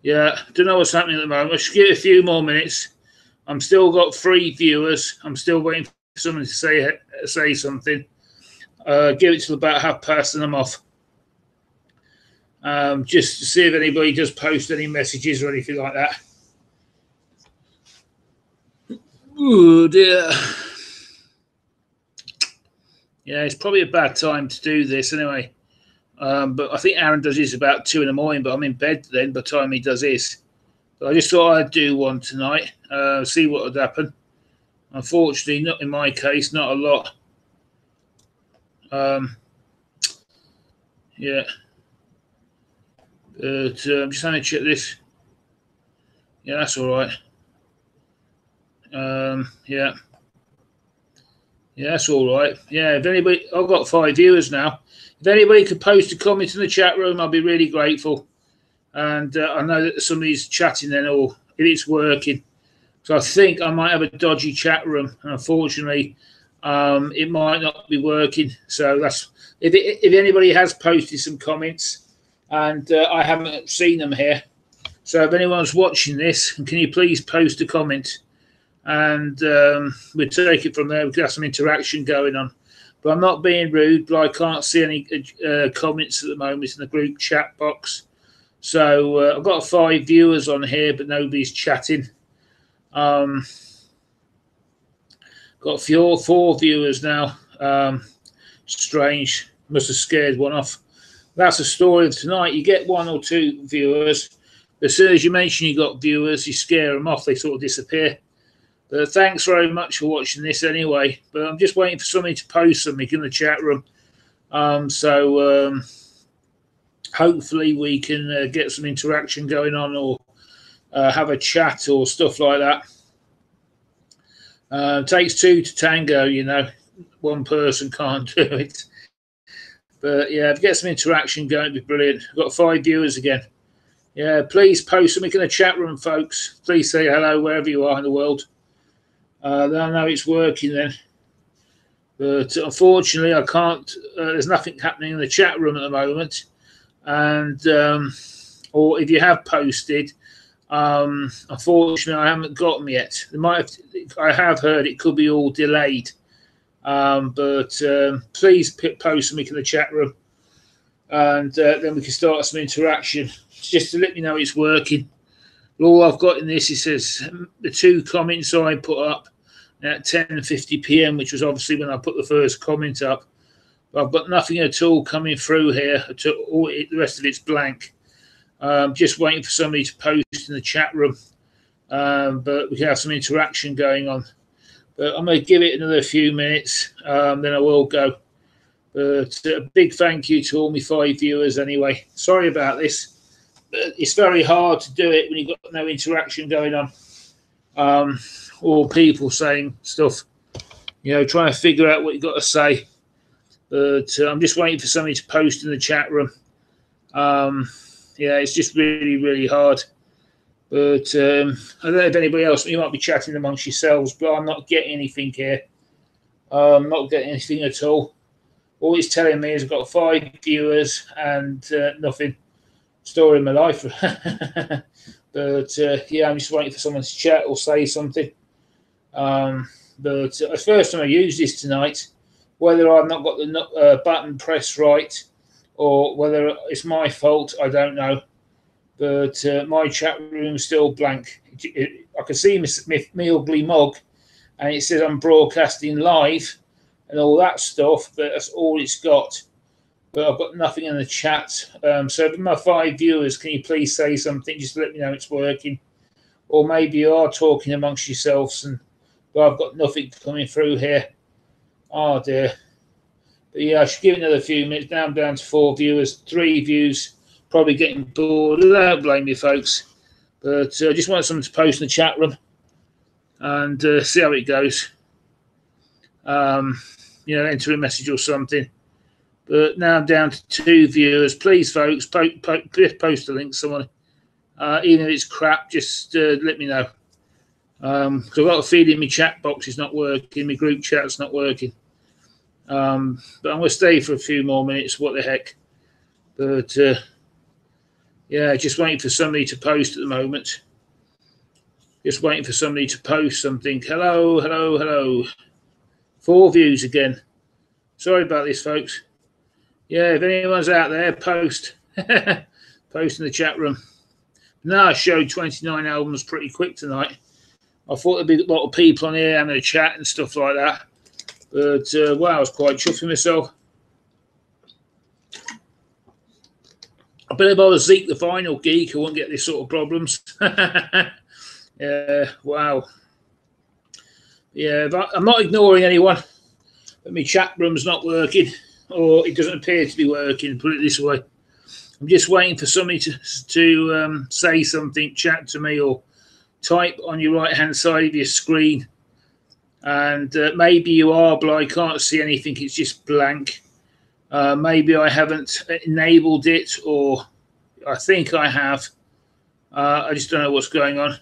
Yeah, don't know what's happening at the moment. I should give it a few more minutes. I'm still got 3 viewers. I'm still waiting for someone to say something. Give it till about past and I'm off. Just to see if anybody does post any messages or anything like that. Oh dear. Yeah, it's probably a bad time to do this anyway. But I think Aaron does his about 2 in the morning, but I'm in bed then by the time he does his. But I just thought I'd do one tonight, see what would happen. Unfortunately, not in my case, not a lot. Yeah. But I'm just having to check this. Yeah, that's all right. Yeah. Yeah, that's all right. Yeah, if anybody, I've got 5 viewers now. If anybody could post a comment in the chat room, I'll be really grateful. And I know that somebody's chatting then, or if it's working. So I think I might have a dodgy chat room, and unfortunately, it might not be working. So that's if anybody has posted some comments, and I haven't seen them here. So if anyone's watching this, can you please post a comment? And we'll take it from there. We can have some interaction going on. But I'm not being rude, but I can't see any comments at the moment in the group chat box. So I've got 5 viewers on here, but nobody's chatting. Got 4 viewers now. Strange. Must have scared one off. That's the story of tonight. You get 1 or 2 viewers. As soon as you mention you got viewers, you scare them off. They sort of disappear. But thanks very much for watching this anyway. But I'm just waiting for somebody to post something in the chat room. Hopefully we can get some interaction going on, or have a chat or stuff like that. It takes 2 to tango, you know. 1 person can't do it. But yeah, if you get some interaction going, it'd be brilliant. I've got 5 viewers again. Yeah, please post something in the chat room, folks. Please say hello wherever you are in the world. Then I know it's working then. But unfortunately, I can't. There's nothing happening in the chat room at the moment. And or if you have posted, unfortunately, I haven't got them yet. I have heard it could be all delayed. But please post something in the chat room, and then we can start some interaction. Just to let me know it's working. All I've got in this, it says the 2 comments I put up at 10:50 p.m., which was obviously when I put the first comment up. But I've got nothing at all coming through here. The rest of it's blank. Just waiting for somebody to post in the chat room. But we can have some interaction going on. But I'm going to give it another few minutes, then I will go. But a big thank you to all my 5 viewers anyway. Sorry about this. But it's very hard to do it when you've got no interaction going on. Or people saying stuff, you know, trying to figure out what you've got to say. But I'm just waiting for somebody to post in the chat room. Yeah, it's just really, really hard. But I don't know if anybody else, you might be chatting amongst yourselves, but I'm not getting anything here. I'm not getting anything at all. All it's telling me is I've got 5 viewers and nothing. Story of my life. But yeah, I'm just waiting for someone to chat or say something. But the first time I used this tonight, whether I've not got the button pressed right or whether it's my fault, I don't know. But my chat room is still blank. I can see my ugly mug, and it says I'm broadcasting live and all that stuff, but that's all it's got. But I've got nothing in the chat. So for my 5 viewers, can you please say something just to let me know it's working? Or maybe you are talking amongst yourselves, but I've got nothing coming through here. Oh dear. But yeah, I should give it another few minutes. Now I'm down to 4 viewers, 3 views. Probably getting bored. I don't blame you, folks. But I just want someone to post in the chat room and see how it goes. You know, enter a message or something. But now I'm down to 2 viewers. Please, folks, post a link to someone. Even if it's crap, just let me know. Because I've got a feeling my chat box is not working. My group chat's not working. But I'm going to stay for a few more minutes. What the heck. But, yeah, just waiting for somebody to post at the moment. Just waiting for somebody to post something. Hello, hello, hello. 4 views again. Sorry about this, folks. Yeah, if anyone's out there, post. Post in the chat room. No, I showed 29 albums pretty quick tonight. I thought there'd be a lot of people on here having a chat and stuff like that. But, wow, I was quite chuffing myself. I bet if I was Zeke the Final Geek, I wouldn't get this sort of problems. Yeah, wow. Yeah, I'm not ignoring anyone, but my chat room's not working, or it doesn't appear to be working, put it this way. I'm just waiting for somebody to say something, chat to me, or type on your right-hand side of your screen. And maybe you are, but I can't see anything. It's just blank. Maybe I haven't enabled it, or I think I have. I just don't know what's going on.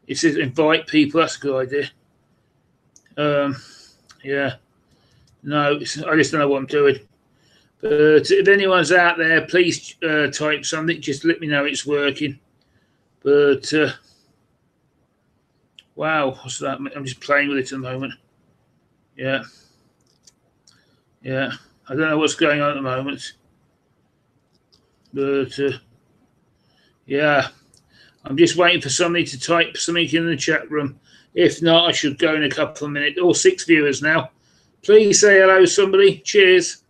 It says invite people. That's a good idea. Yeah. No, I just don't know what I'm doing. But if anyone's out there, please type something. Just let me know it's working. But wow, what's that? I'm just playing with it at the moment. Yeah. Yeah. I don't know what's going on at the moment. But yeah. I'm just waiting for somebody to type something in the chat room. If not, I should go in a couple of minutes. All 6 viewers now. Please say hello, somebody. Cheers.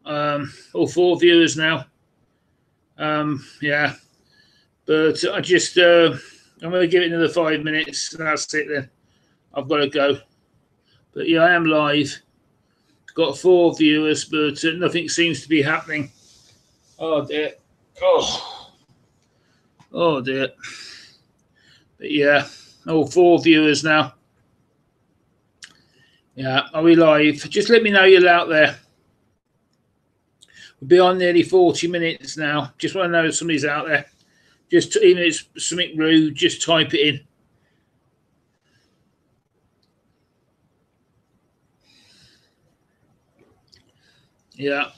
All 4 viewers now. Yeah. But I just, I'm going to give it another 5 minutes. And that's it then. I've got to go. But yeah, I am live. Got 4 viewers, but nothing seems to be happening. Oh, dear. Oh, dear. But yeah, all 4 viewers now. Yeah, are we live? Just let me know you're out there. We'll be on nearly 40 minutes now. Just want to know if somebody's out there. Just even if it's something rude, just type it in. Yeah.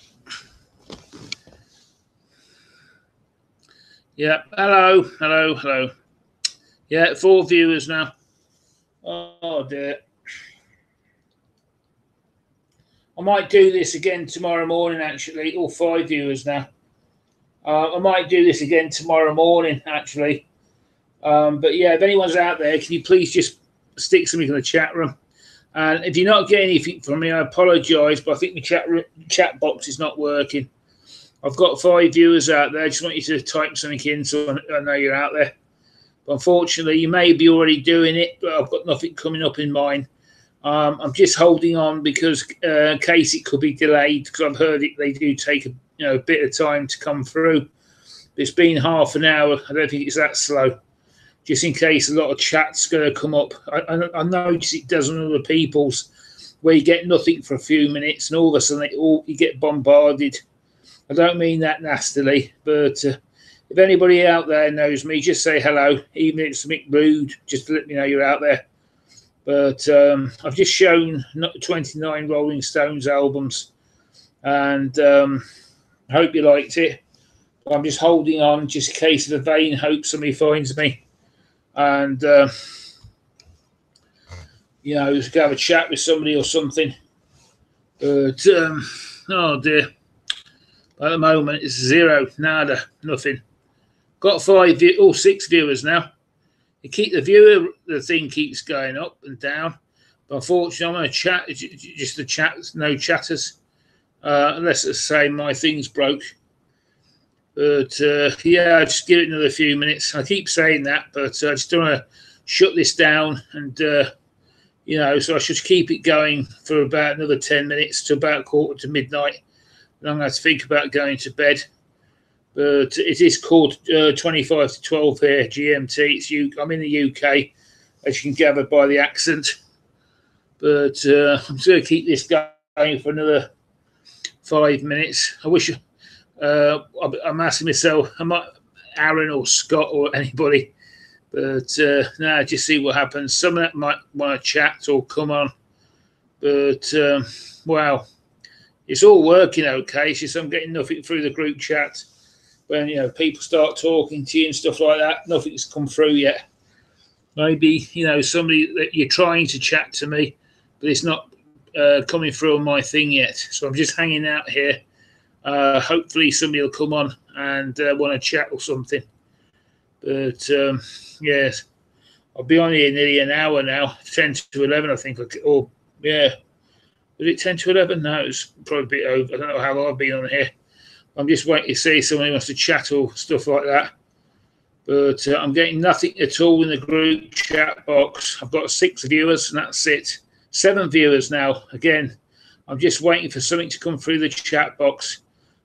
Yeah. Hello. Hello. Hello. Yeah, 4 viewers now. Oh, dear. I might do this again tomorrow morning, actually. All 5 viewers now. I might do this again tomorrow morning, actually. But yeah, if anyone's out there, can you please just stick something in the chat room? And if you're not getting anything from me, I apologise, but I think the chat box is not working. I've got 5 viewers out there. I just want you to type something in so I know you're out there. But unfortunately, you may be already doing it, but I've got nothing coming up in mine. I'm just holding on because in case it could be delayed, because I've heard they do take a bit of time to come through. It's been half an hour. I don't think it's that slow. Just in case a lot of chat's going to come up. I notice it does on other people's, where you get nothing for a few minutes and all of a sudden you get bombarded. I don't mean that nastily, but if anybody out there knows me, just say hello. Even if it's something rude, just to let me know you're out there. But I've just shown 29 Rolling Stones albums, and I hope you liked it. But I'm just holding on just in case of a vain hope somebody finds me. And, just have a chat with somebody or something. But, oh dear. At the moment, it's 0, nada, nothing. Got 6 viewers now. The thing keeps going up and down. But unfortunately, I'm going to chat. Just the chat, no chatters. Unless it's saying my thing's broke. But yeah, I'll just give it another few minutes. I keep saying that, but I just don't want to shut this down. And, so I should keep it going for about another 10 minutes to about midnight. And I'm going to think about going to bed. But it is called 25 to 12 here, GMT. I'm in the UK, as you can gather by the accent. But I'm just going to keep this going for another 5 minutes. I wish I'm asking myself, I might Aaron or Scott or anybody, but just see what happens. Some of that might want to chat or come on, but wow, it's all working okay. It's just I'm getting nothing through the group chat. When people start talking to you and stuff like that, nothing's come through yet. Maybe, somebody that you're trying to chat to me, but it's not coming through on my thing yet. So I'm just hanging out here. Hopefully somebody will come on and want to chat or something. But yes, I'll be on here nearly an hour now, 10 to 11, I think. Or, yeah, was it 10 to 11? No, it's probably a bit over. I don't know how long I've been on here. I'm just waiting to see if somebody wants to chat or stuff like that. But I'm getting nothing at all in the group chat box. I've got 6 viewers, and that's it. 7 viewers now. Again, I'm just waiting for something to come through the chat box.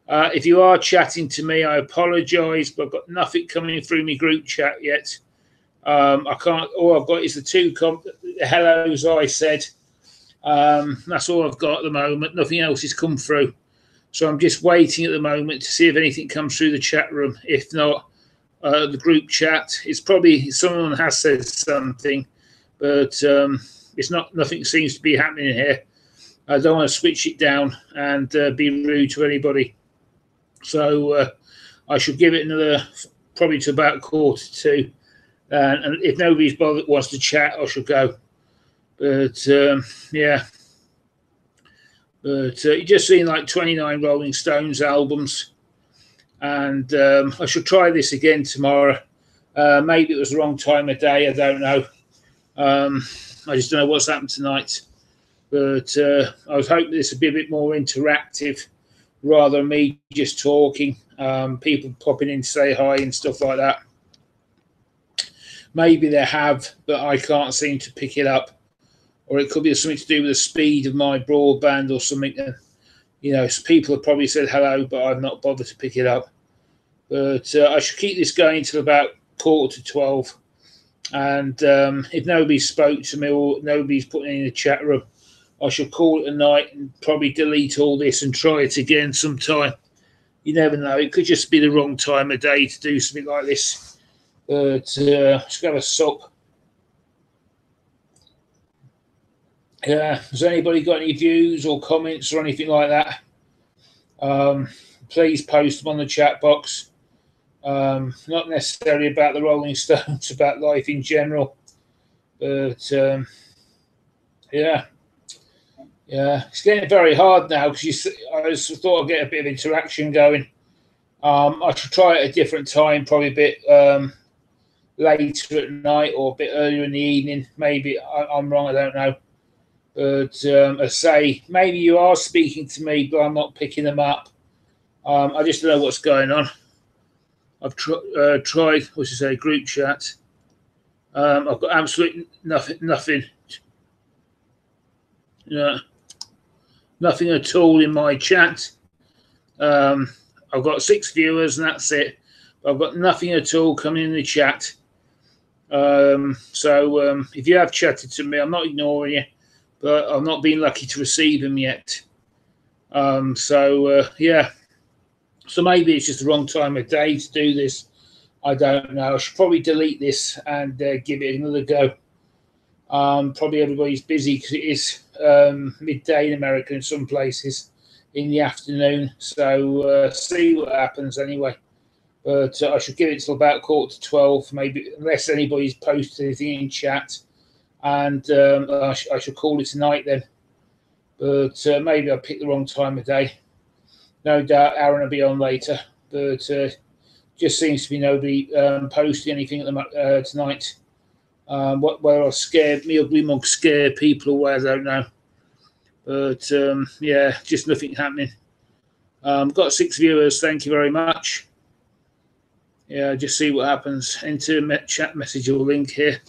If you are chatting to me, I apologise, but I've got nothing coming through my group chat yet. I can't. All I've got is the 2 hellos I said. That's all I've got at the moment. Nothing else has come through. So I'm just waiting at the moment to see if anything comes through the chat room. If not, the group chat, it's probably someone has said something, but it's not. Nothing seems to be happening here. I don't want to switch it down and be rude to anybody. So I should give it another, probably to about 1:45. And if nobody's bothered wants to chat, I shall go. But yeah. But you just seen like 29 Rolling Stones albums. And I should try this again tomorrow. Maybe it was the wrong time of day. I don't know. I just don't know what's happened tonight. But I was hoping this would be a bit more interactive rather than me just talking. People popping in to say hi and stuff like that. Maybe they have, but I can't seem to pick it up. Or it could be something to do with the speed of my broadband or something. People have probably said hello, but I've not bothered to pick it up. But I should keep this going till about 11:45. And if nobody spoke to me or nobody's putting in the chat room, I shall call it a night and probably delete all this and try it again sometime. You never know. It could just be the wrong time of day to do something like this. But just have a sup. Yeah, has anybody got any views or comments or anything like that? Please post them on the chat box. Not necessarily about the Rolling Stones, about life in general. But yeah, it's getting very hard now because I thought I'd get a bit of interaction going. I should try it at a different time, probably a bit later at night or a bit earlier in the evening. Maybe I'm wrong, I don't know. But I say, maybe you are speaking to me, but I'm not picking them up. I just don't know what's going on. I've tried, what's it say, group chat. I've got absolutely nothing. Nothing at all in my chat. I've got 6 viewers and that's it. I've got nothing at all coming in the chat. So if you have chatted to me, I'm not ignoring you, but I've not been lucky to receive them yet. Yeah. So maybe it's just the wrong time of day to do this. I don't know. I should probably delete this and give it another go. Probably everybody's busy because it is midday in America in some places in the afternoon. So see what happens anyway. But I should give it till about 11:45, maybe, unless anybody's posted anything in chat. And I should call it a night then. But maybe I picked the wrong time of day. No doubt Aaron will be on later. But just seems to be nobody posting anything at tonight. Whether I'll scare me ugly mug scare people away, I don't know. But yeah, just nothing happening. Got 6 viewers. Thank you very much. Yeah, just see what happens. Enter chat message or link here.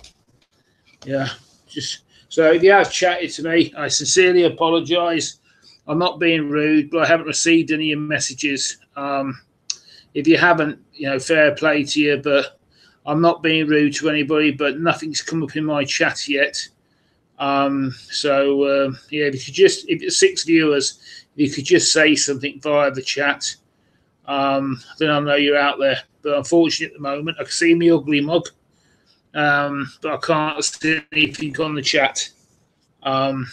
Yeah, just so if you have chatted to me, I sincerely apologise. I'm not being rude, but I haven't received any of your messages. If you haven't, fair play to you, but I'm not being rude to anybody, but nothing's come up in my chat yet. Yeah, if it's 6 viewers, if you could just say something via the chat, then I know you're out there. But unfortunately, at the moment, I can see me ugly mug, but I can't see anything on the chat.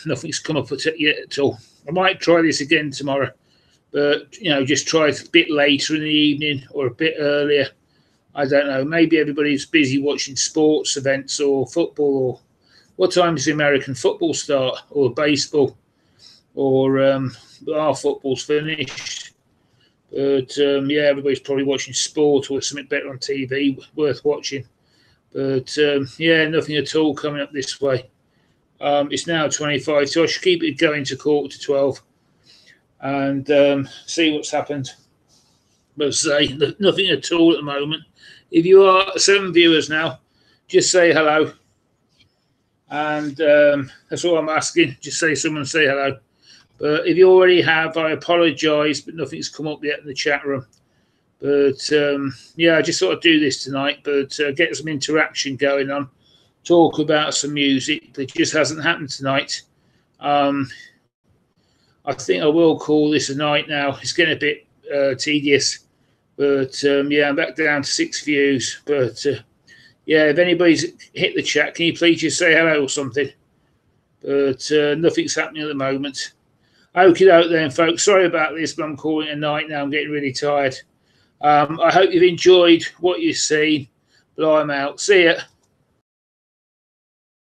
Nothing's come up yet at all. I might try this again tomorrow, but just try it a bit later in the evening or a bit earlier. I don't know. Maybe everybody's busy watching sports events or football. Or what time does the American football start, or baseball, or our football's finished? But yeah, everybody's probably watching sport or something better on TV worth watching. But yeah, nothing at all coming up this way. It's now 25, so I should keep it going to 11:45 and see what's happened. But say nothing at all at the moment. If you are 7 viewers now, just say hello. And that's all I'm asking. Just say someone say hello. But if you already have, I apologise, but nothing's come up yet in the chat room. But yeah, I just thought I'd do this tonight, but get some interaction going on, talk about some music that just hasn't happened tonight. I think I will call this a night now. It's getting a bit tedious, but yeah, I'm back down to 6 views. But yeah, if anybody's hit the chat, can you please just say hello or something? But nothing's happening at the moment. Okie doke then, folks. Sorry about this, but I'm calling it a night now. I'm getting really tired. I hope you've enjoyed what you've seen, but I'm out. See ya.